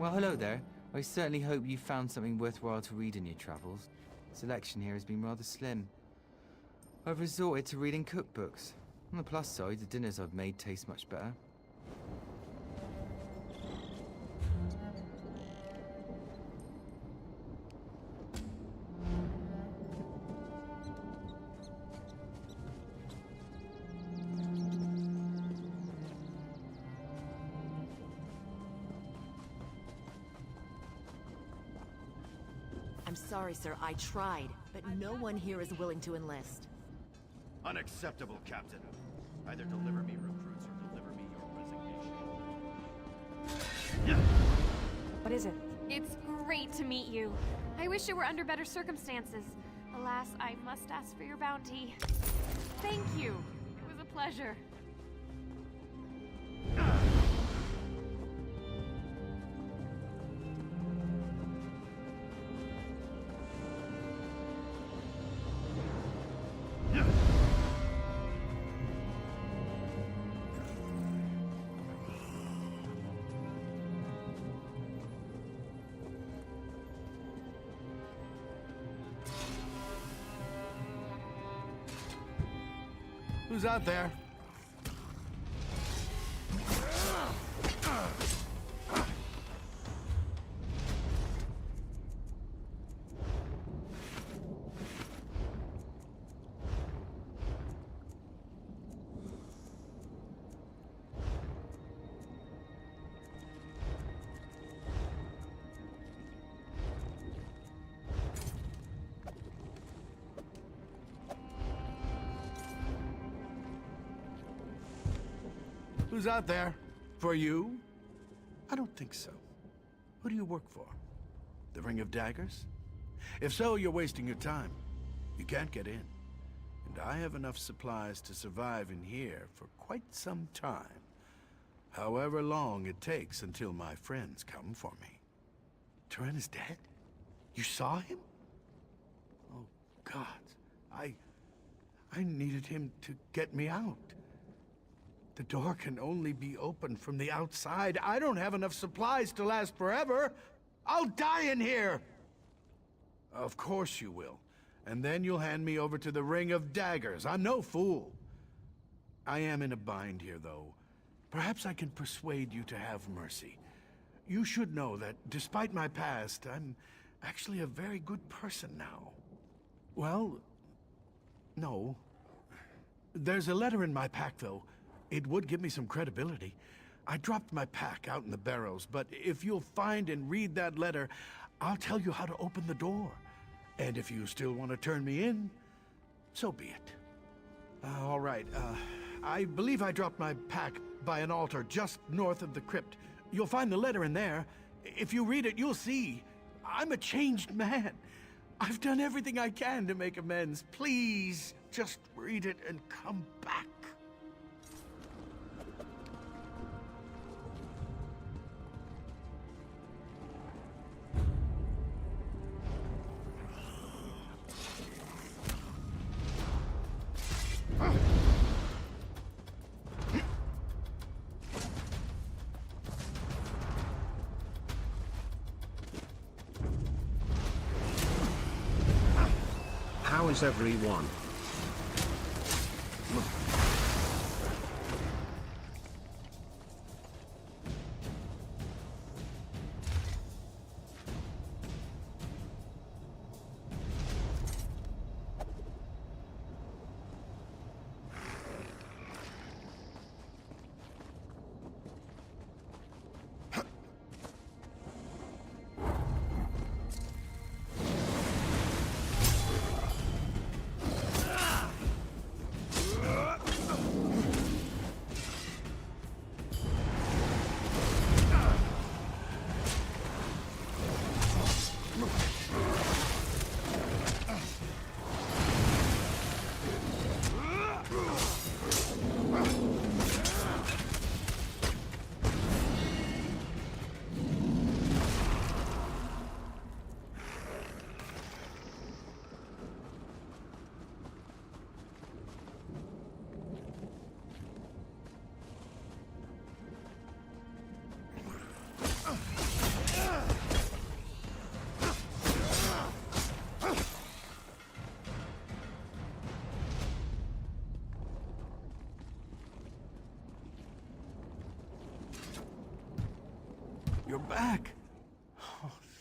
Well, hello there. I certainly hope you found something worthwhile to read in your travels. Selection here has been rather slim. I've resorted to reading cookbooks. On the plus side, the dinners I've made taste much better.
I'm sorry, sir. I tried, but no one here is willing to enlist.
Unacceptable, Captain. Either deliver me recruits or deliver me your resignation.
What is it?
It's great to meet you. I wish it were under better circumstances. Alas, I must ask for your bounty. Thank you. It was a pleasure.
Who's out there? Who's out there? For you? I don't think so. Who do you work for? The Ring of Daggers? If so, you're wasting your time. You can't get in. And I have enough supplies to survive in here for quite some time. However long it takes until my friends come for me. Turin is dead? You saw him? Oh, God. I needed him to get me out. The door can only be opened from the outside. I don't have enough supplies to last forever. I'll die in here! Of course you will. And then you'll hand me over to the Ring of Daggers. I'm no fool. I am in a bind here, though. Perhaps I can persuade you to have mercy. You should know that, despite my past, I'm actually a very good person now. Well, no. There's a letter in my pack, though. It would give me some credibility. I dropped my pack out in the barrows, but if you'll find and read that letter, I'll tell you how to open the door. And if you still want to turn me in, so be it. All right, I believe I dropped my pack by an altar just north of the crypt. You'll find the letter in there. If you read it, you'll see. I'm a changed man. I've done everything I can to make amends. Please, just read it and come back.
How is everyone?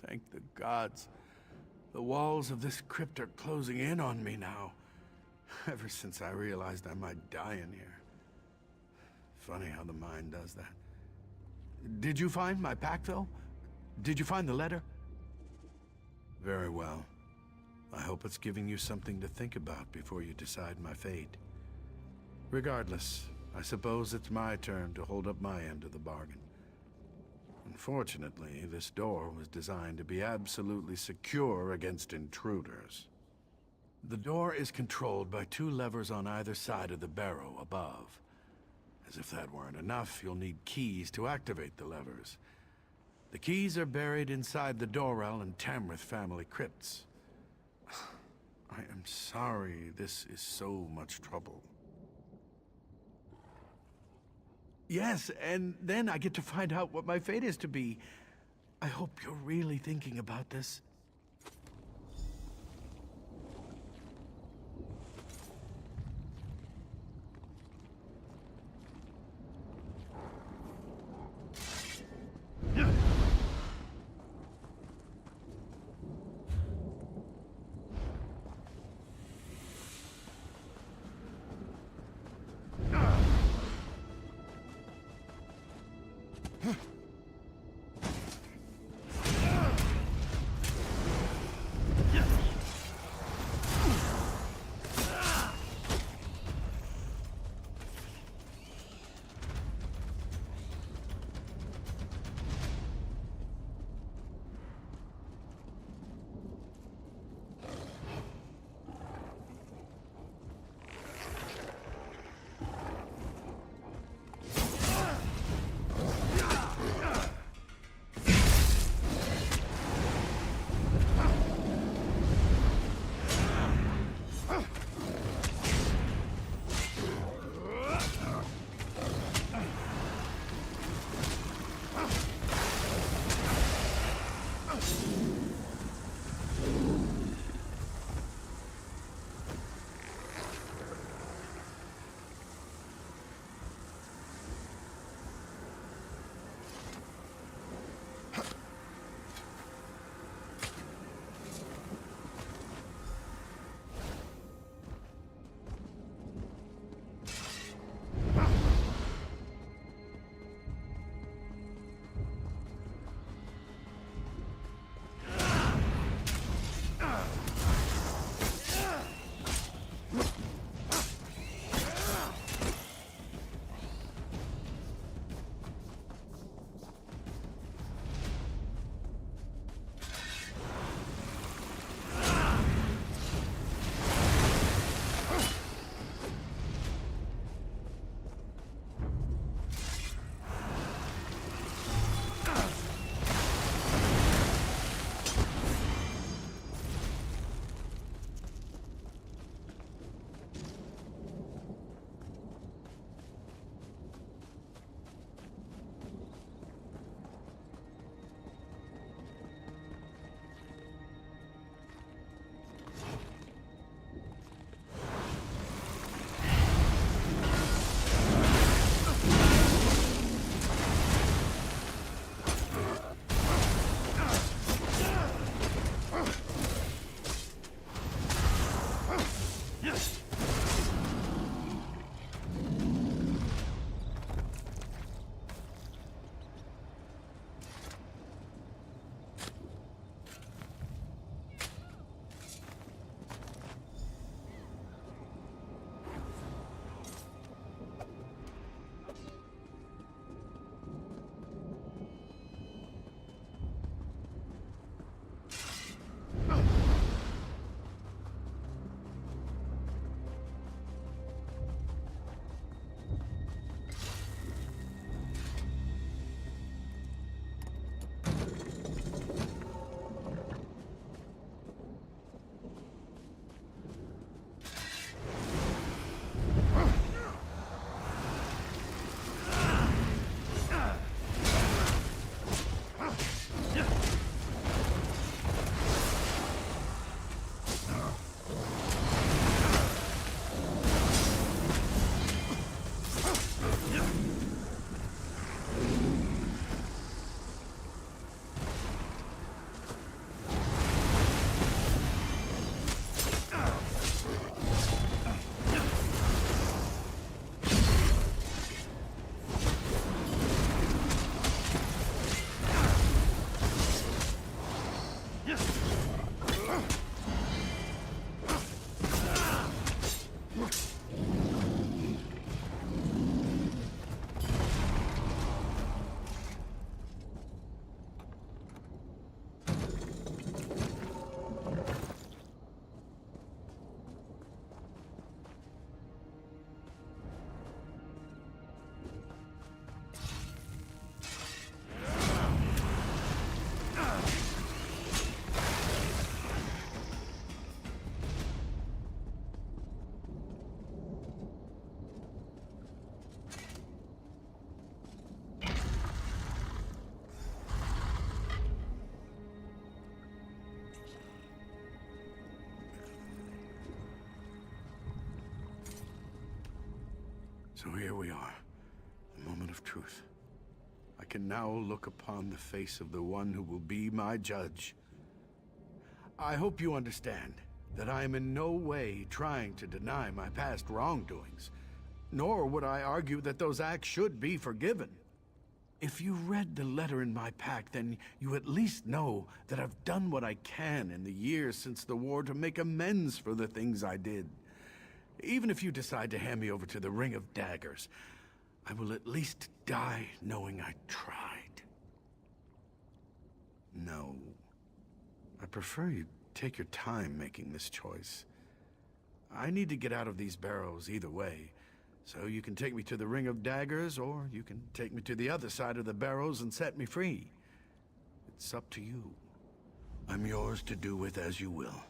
Thank the gods. The walls of this crypt are closing in on me now. Ever since I realized I might die in here. Funny how the mind does that. Did you find my packville? Did you find the letter? Very well. I hope it's giving you something to think about before you decide my fate. Regardless, I suppose it's my turn to hold up my end of the bargain. Unfortunately, this door was designed to be absolutely secure against intruders. The door is controlled by 2 levers on either side of the barrow above. As if that weren't enough, you'll need keys to activate the levers. The keys are buried inside the Dorrell and Tamrith family crypts. I am sorry this is so much trouble. Yes, and then I get to find out what my fate is to be. I hope you're really thinking about this. So here we are, the moment of truth. I can now look upon the face of the one who will be my judge. I hope you understand that I am in no way trying to deny my past wrongdoings, nor would I argue that those acts should be forgiven. If you read the letter in my pack, then you at least know that I've done what I can in the years since the war to make amends for the things I did. Even if you decide to hand me over to the Ring of Daggers, I will at least die knowing I tried. No. I prefer you take your time making this choice. I need to get out of these barrows either way, so you can take me to the Ring of Daggers, or you can take me to the other side of the barrows and set me free. It's up to you. I'm yours to do with as you will.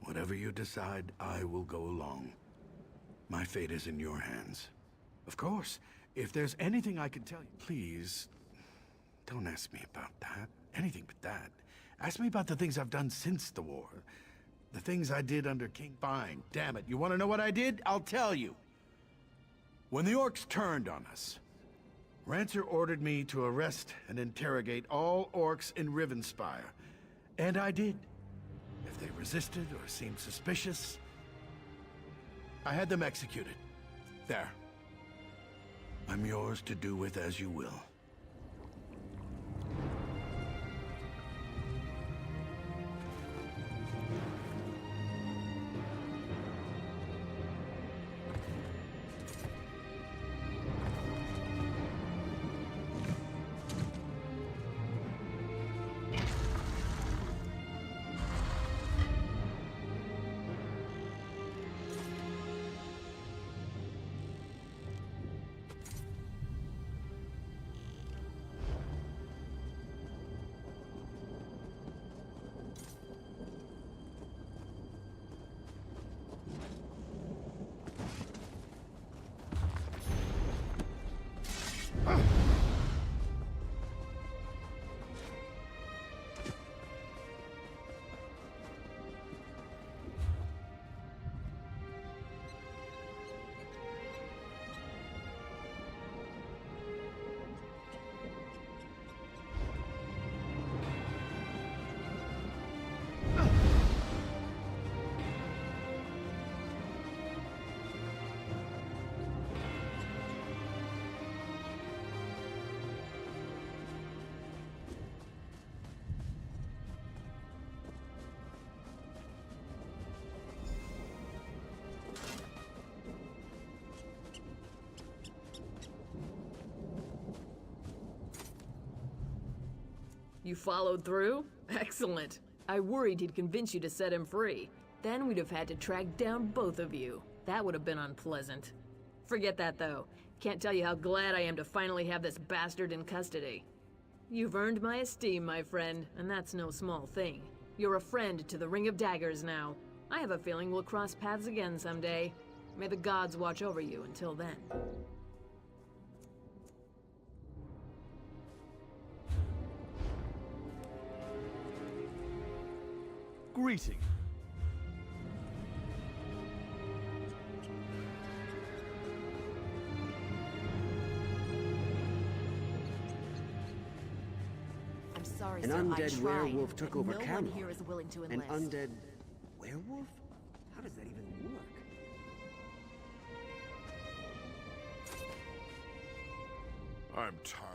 Whatever you decide, I will go along. My fate is in your hands. Of course, if there's anything I can tell you, please, don't ask me about that. Anything but that. Ask me about the things I've done since the war. The things I did under King... Fine, damn it. You want to know what I did? I'll tell you. When the orcs turned on us, Rancer ordered me to arrest and interrogate all orcs in Rivenspire. And I did. If they resisted or seemed suspicious, I had them executed. There. I'm yours to do with as you will.
You followed through? Excellent. I worried he'd convince you to set him free. Then we'd have had to track down both of you. That would have been unpleasant. Forget that, though. Can't tell you how glad I am to finally have this bastard in custody. You've earned my esteem, my friend, and that's no small thing. You're a friend to the Ring of Daggers now. I have a feeling we'll cross paths again someday. May the gods watch over you until then.
Greeting.
I'm sorry,
An
sir.
undead
I tried,
werewolf took
but
over
no
Camelot.
one here is willing to
An
enlist.
undead werewolf? How does that even work?
I'm tired.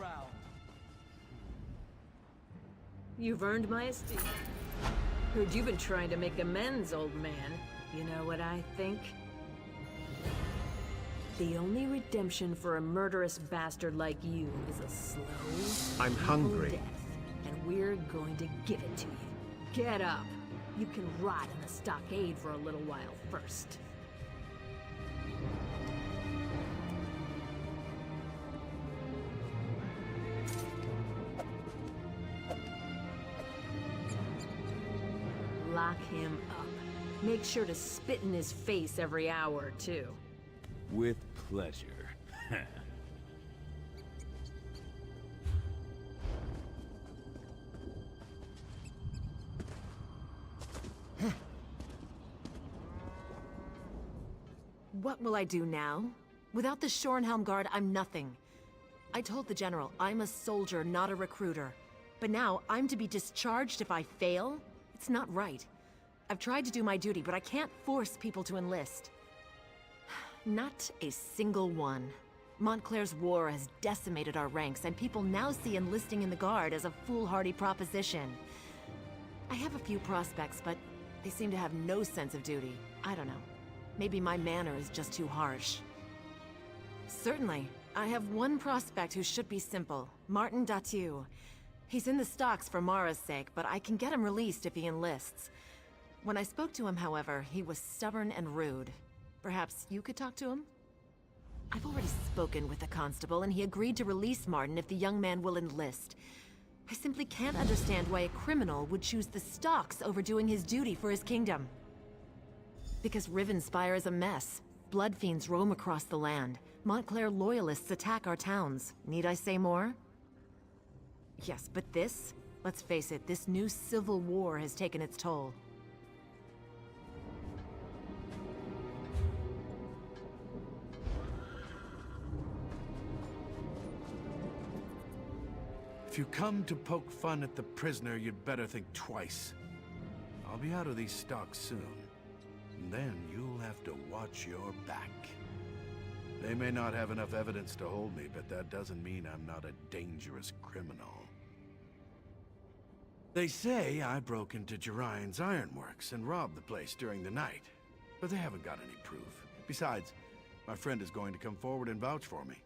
ground.
You've earned my esteem. Heard you've been trying to make amends, old man. You know what I think? The only redemption for a murderous bastard like you is a slow,
I'm
evil
hungry.
death, and we're going to give it to you. Get up. You can rot in the stockade for a little while first. Lock him up. Make sure to spit in his face every hour, too.
With pleasure.
What will I do now? Without the Shorenhelm Guard, I'm nothing. I told the General, I'm a soldier, not a recruiter. But now, I'm to be discharged if I fail? It's not right. I've tried to do my duty, but I can't force people to enlist. Not a single one. Montclair's war has decimated our ranks, and people now see enlisting in the Guard as a foolhardy proposition. I have a few prospects, but they seem to have no sense of duty. I don't know. Maybe my manner is just too harsh. Certainly. I have one prospect who should be simple. Martin Datu. He's in the stocks for Mara's sake, but I can get him released if he enlists. When I spoke to him, however, he was stubborn and rude. Perhaps you could talk to him? I've already spoken with the constable, and he agreed to release Martin if the young man will enlist. I simply can't understand why a criminal would choose the stocks over doing his duty for his kingdom. Because Rivenspire is a mess. Blood fiends roam across the land. Montclair loyalists attack our towns. Need I say more? Yes, but this? Let's face it, this new civil war has taken its toll.
If you come to poke fun at the prisoner, you'd better think twice. I'll be out of these stocks soon. And then you'll have to watch your back. They may not have enough evidence to hold me, but that doesn't mean I'm not a dangerous criminal. They say I broke into Jirion's ironworks and robbed the place during the night, but they haven't got any proof. Besides, my friend is going to come forward and vouch for me.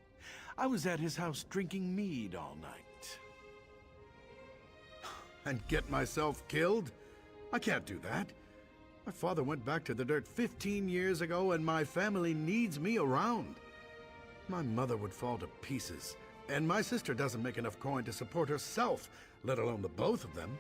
I was at his house drinking mead all night. And get myself killed? I can't do that. My father went back to the dirt 15 years ago, and my family needs me around. My mother would fall to pieces, and my sister doesn't make enough coin to support herself, let alone the both of them.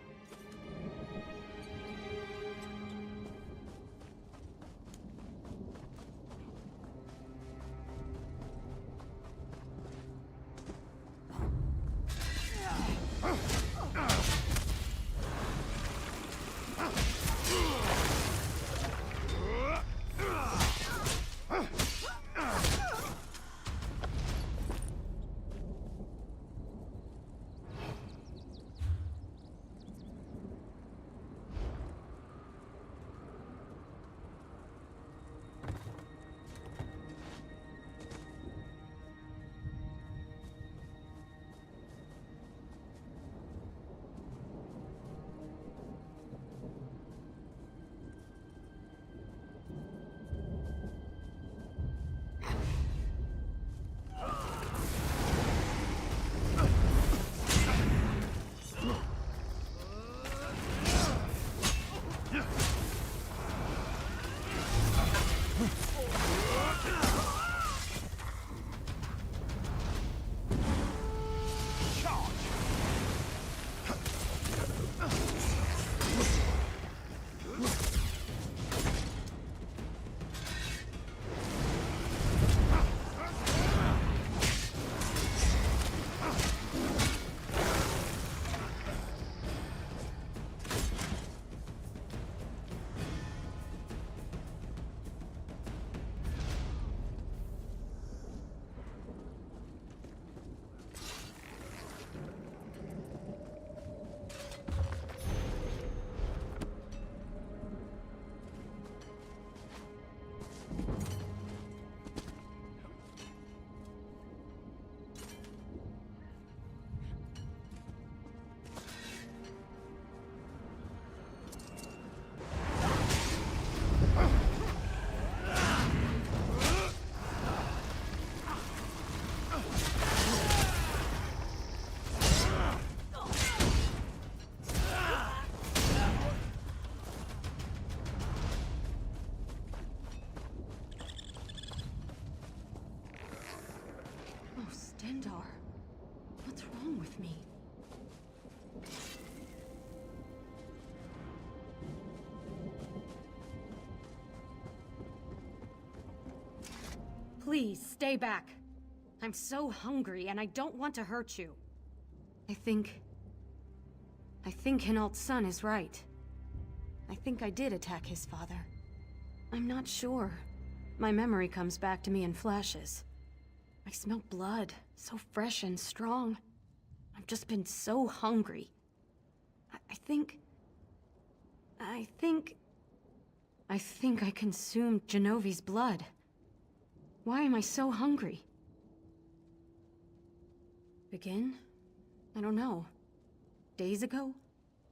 Stendarr, what's wrong with me? Please, stay back. I'm so hungry, and I don't want to hurt you. I think Hinault's son is right. I think I did attack his father. I'm not sure. My memory comes back to me in flashes. I smell blood, so fresh and strong. I've just been so hungry. I think I consumed Genovi's blood. Why am I so hungry? Begin? I don't know. Days ago?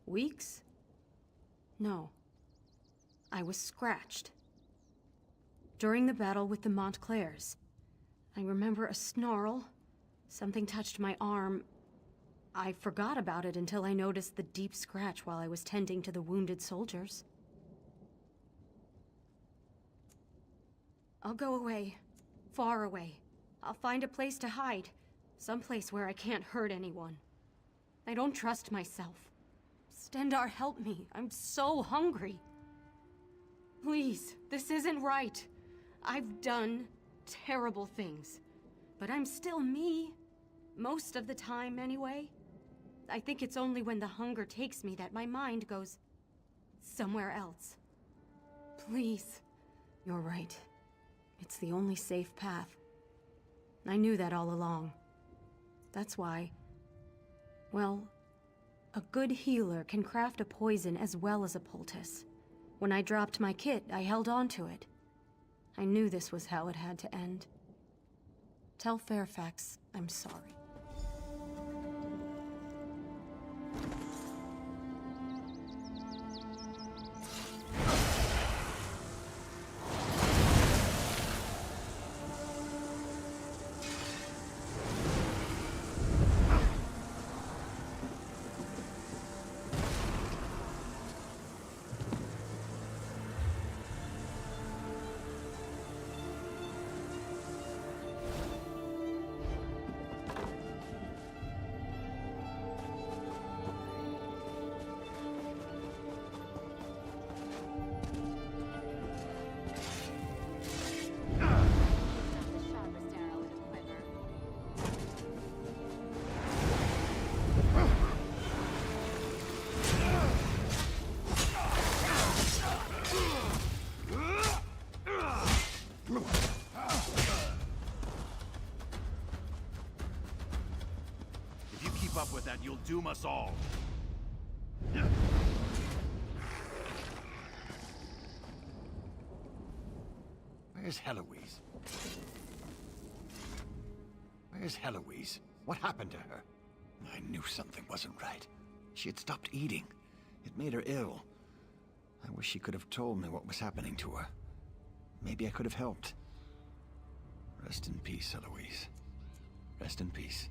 Weeks? No. I was scratched. During the battle with the Montclairs. I remember a snarl. Something touched my arm. I forgot about it until I noticed the deep scratch while I was tending to the wounded soldiers. I'll go away. Far away. I'll find a place to hide. Someplace where I can't hurt anyone. I don't trust myself. Stendarr, help me. I'm so hungry. Please, this isn't right. I've done terrible things. But I'm still me. Most of the time, anyway. I think it's only when the hunger takes me that my mind goes somewhere else. Please. You're right. It's the only safe path. I knew that all along. That's why... well, a good healer can craft a poison as well as a poultice. When I dropped my kit, I held on to it. I knew this was how it had to end. Tell Fairfax I'm sorry.
Up with that, you'll doom us all.
Where's Heloise? Where's Heloise? What happened to her? I knew something wasn't right. She had stopped eating. It made her ill. I wish she could have told me what was happening to her. Maybe I could have helped. Rest in peace, Heloise. Rest in peace.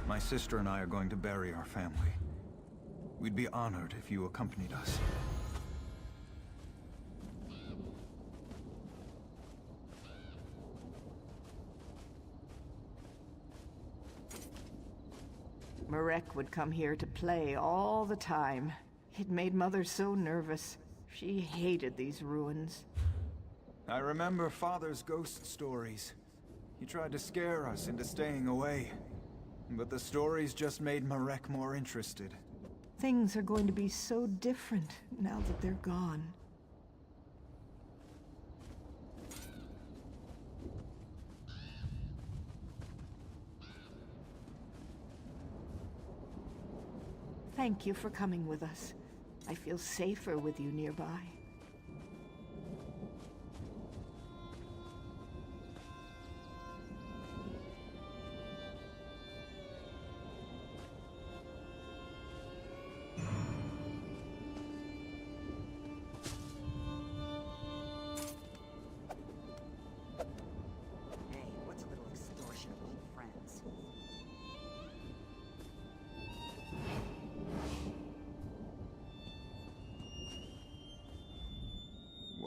My sister and I are going to bury our family. We'd be honored if you accompanied us.
Marek would come here to play all the time. It made Mother so nervous. She hated these ruins.
I remember Father's ghost stories. He tried to scare us into staying away. But the stories just made Marek more interested.
Things are going to be so different now that they're gone. Thank you for coming with us. I feel safer with you nearby.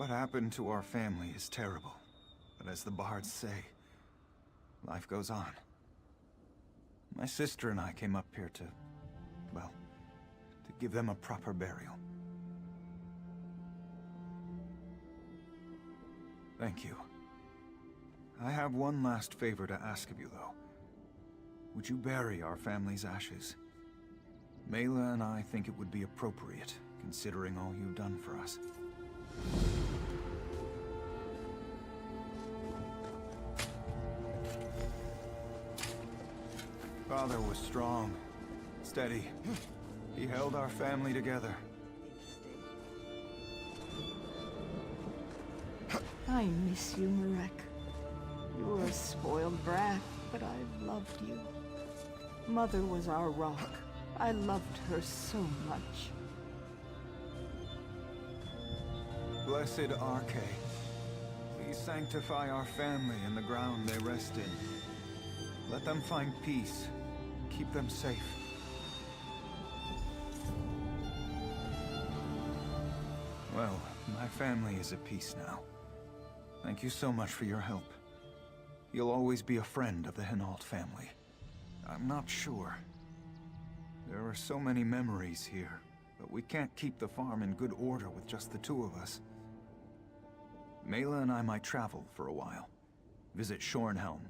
What happened to our family is terrible. But as the bards say, life goes on. My sister and I came up here to, well, to give them a proper burial. Thank you. I have one last favor to ask of you, though. Would you bury our family's ashes? Mela and I think it would be appropriate, considering all you've done for us. Father was strong, steady. He held our family together.
I miss you, Marek. You were a spoiled brat, but I loved you. Mother was our rock. I loved her so much.
Blessed Arche, please sanctify our family and the ground they rest in. Let them find peace. Keep them safe. Well, my family is at peace now. Thank you so much for your help. You'll always be a friend of the Hinault family. I'm not sure. There are so many memories here, but we can't keep the farm in good order with just the two of us. Mela and I might travel for a while. Visit Shornhelm,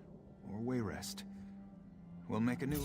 or Wayrest. We'll make a new...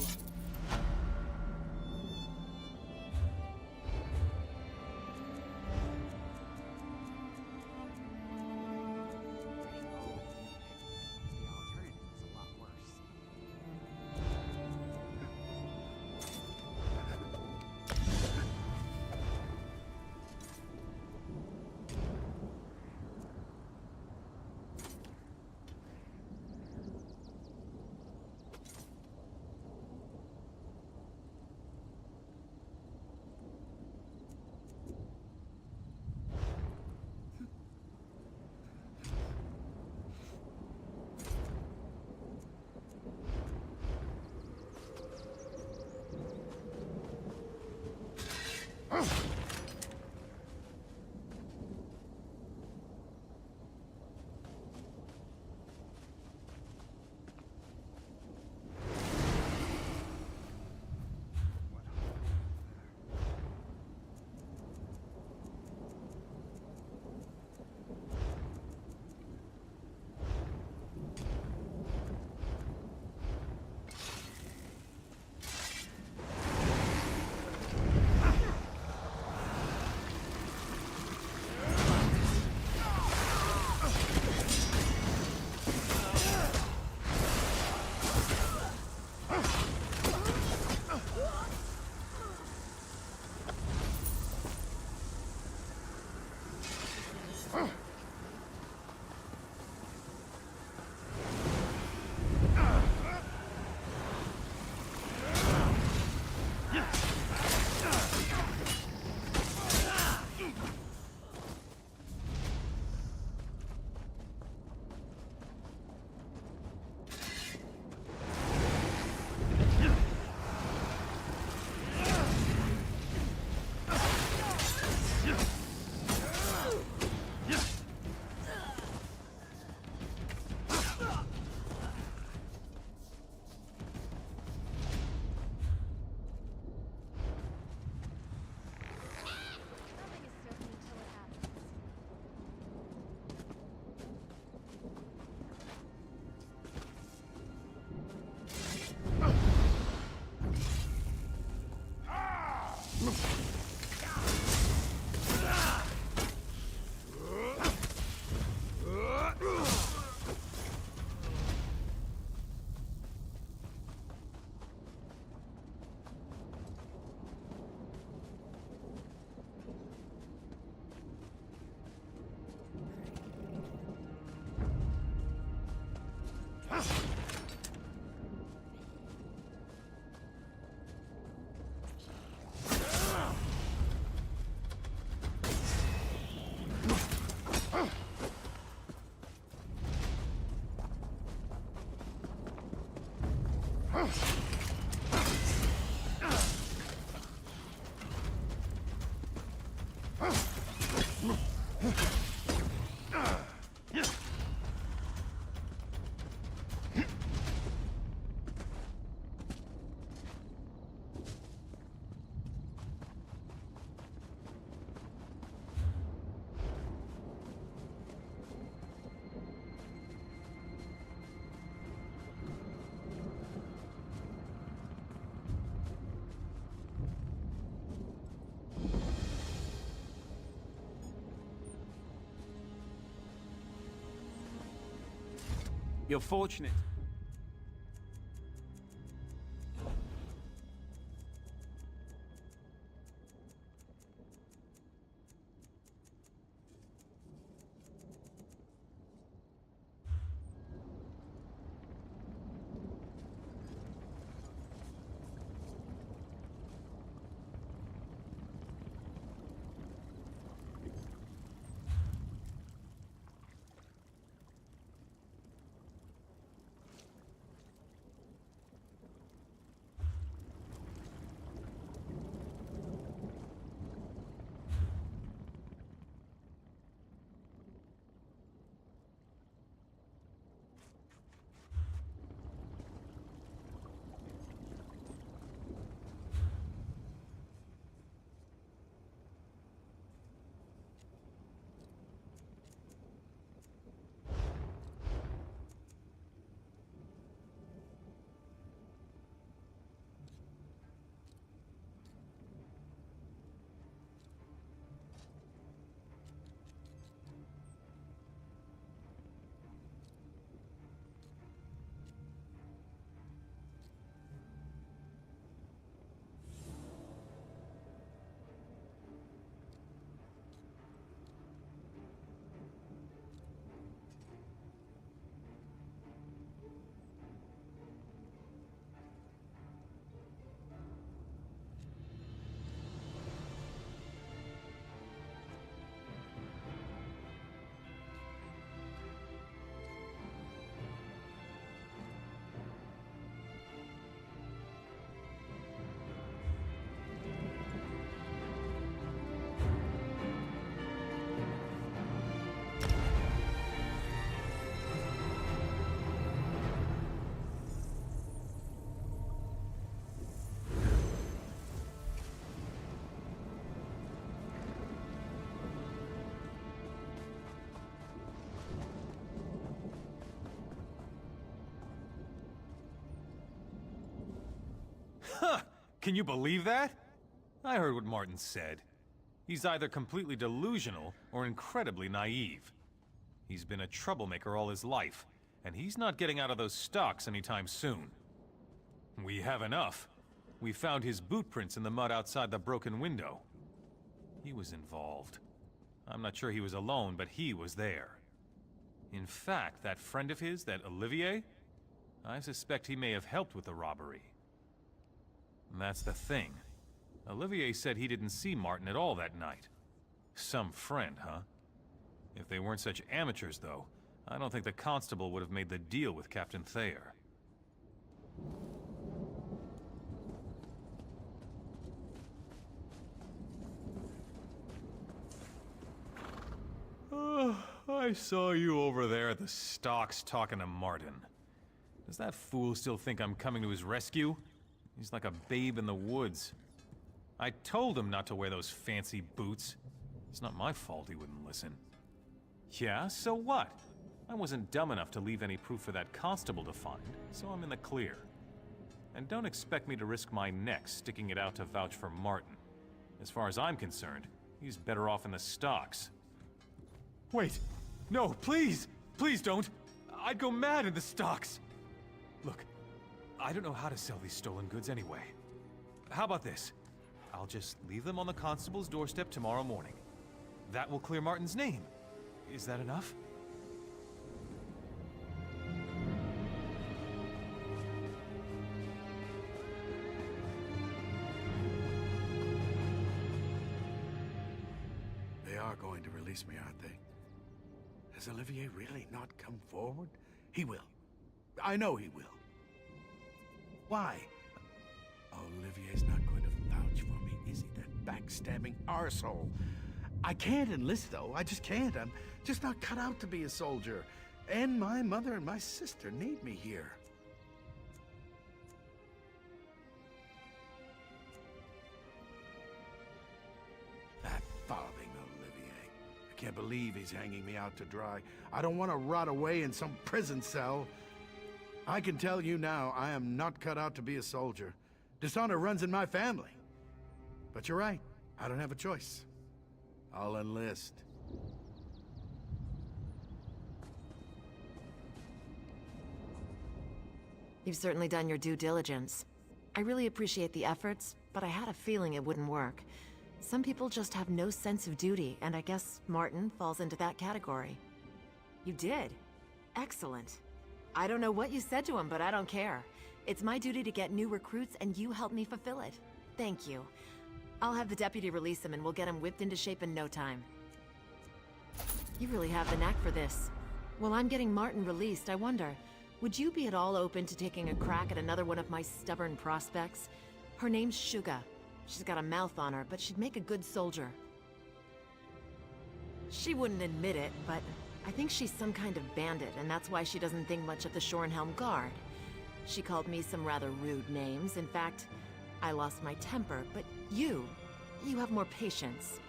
You're fortunate.
Huh! Can you believe that? I heard what Martin said. He's either completely delusional or incredibly naive. He's been a troublemaker all his life, and he's not getting out of those stocks anytime soon. We have enough. We found his boot prints in the mud outside the broken window. He was involved. I'm not sure he was alone, but he was there. In fact, that friend of his, that Olivier, I suspect he may have helped with the robbery. And that's the thing. Olivier said he didn't see Martin at all that night. Some friend, huh? If they weren't such amateurs, though, I don't think the constable would have made the deal with Captain Thayer. I saw you over there at the stocks talking to Martin. Does that fool still think I'm coming to his rescue? He's like a babe in the woods. I told him not to wear those fancy boots. It's not my fault he wouldn't listen. Yeah, so what? I wasn't dumb enough to leave any proof for that constable to find, so I'm in the clear. And don't expect me to risk my neck sticking it out to vouch for Martin. As far as I'm concerned, he's better off in the stocks. Wait! No, please! Please don't! I'd go mad in the stocks! Look, I don't know how to sell these stolen goods anyway. How about this? I'll just leave them on the constable's doorstep tomorrow morning. That will clear Martin's name. Is that enough?
They are going to release me, aren't they? Has Olivier really not come forward? He will. I know he will. Why? Olivier's not going to vouch for me, is he? That backstabbing arsehole. I can't enlist, though. I just can't. I'm just not cut out to be a soldier. And my mother and my sister need me here. That farthing Olivier. I can't believe he's hanging me out to dry. I don't want to rot away in some prison cell. I can tell you now, I am not cut out to be a soldier. Dishonor runs in my family. But you're right. I don't have a choice. I'll enlist.
You've certainly done your due diligence. I really appreciate the efforts, but I had a feeling it wouldn't work. Some people just have no sense of duty, and I guess Martin falls into that category. You did? Excellent. I don't know what you said to him, but I don't care. It's my duty to get new recruits, and you helped me fulfill it. Thank you. I'll have the deputy release him, and we'll get him whipped into shape in no time. You really have the knack for this. While I'm getting Martin released, I wonder, would you be at all open to taking a crack at another one of my stubborn prospects? Her name's Suga. She's got a mouth on her, but she'd make a good soldier. She wouldn't admit it, but I think she's some kind of bandit, and that's why she doesn't think much of the Shorenhelm Guard. She called me some rather rude names. In fact, I lost my temper, but you have more patience.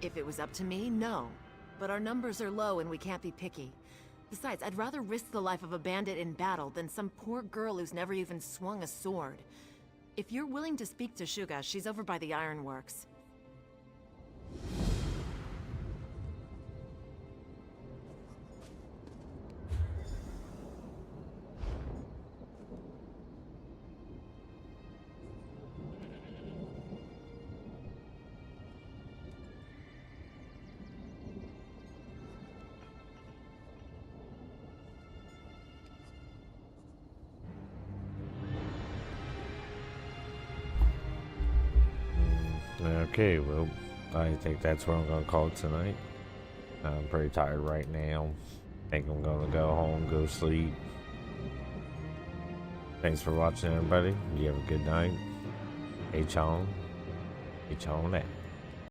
If it was up to me, no. But our numbers are low and we can't be picky. Besides, I'd rather risk the life of a bandit in battle than some poor girl who's never even swung a sword. If you're willing to speak to Suga, she's over by the ironworks.
Okay, well, I think that's what I'm going to call it tonight. I'm pretty tired right now. Think I'm going to go home, go sleep. Thanks for watching, everybody. You have a good night. H-on. H-on out.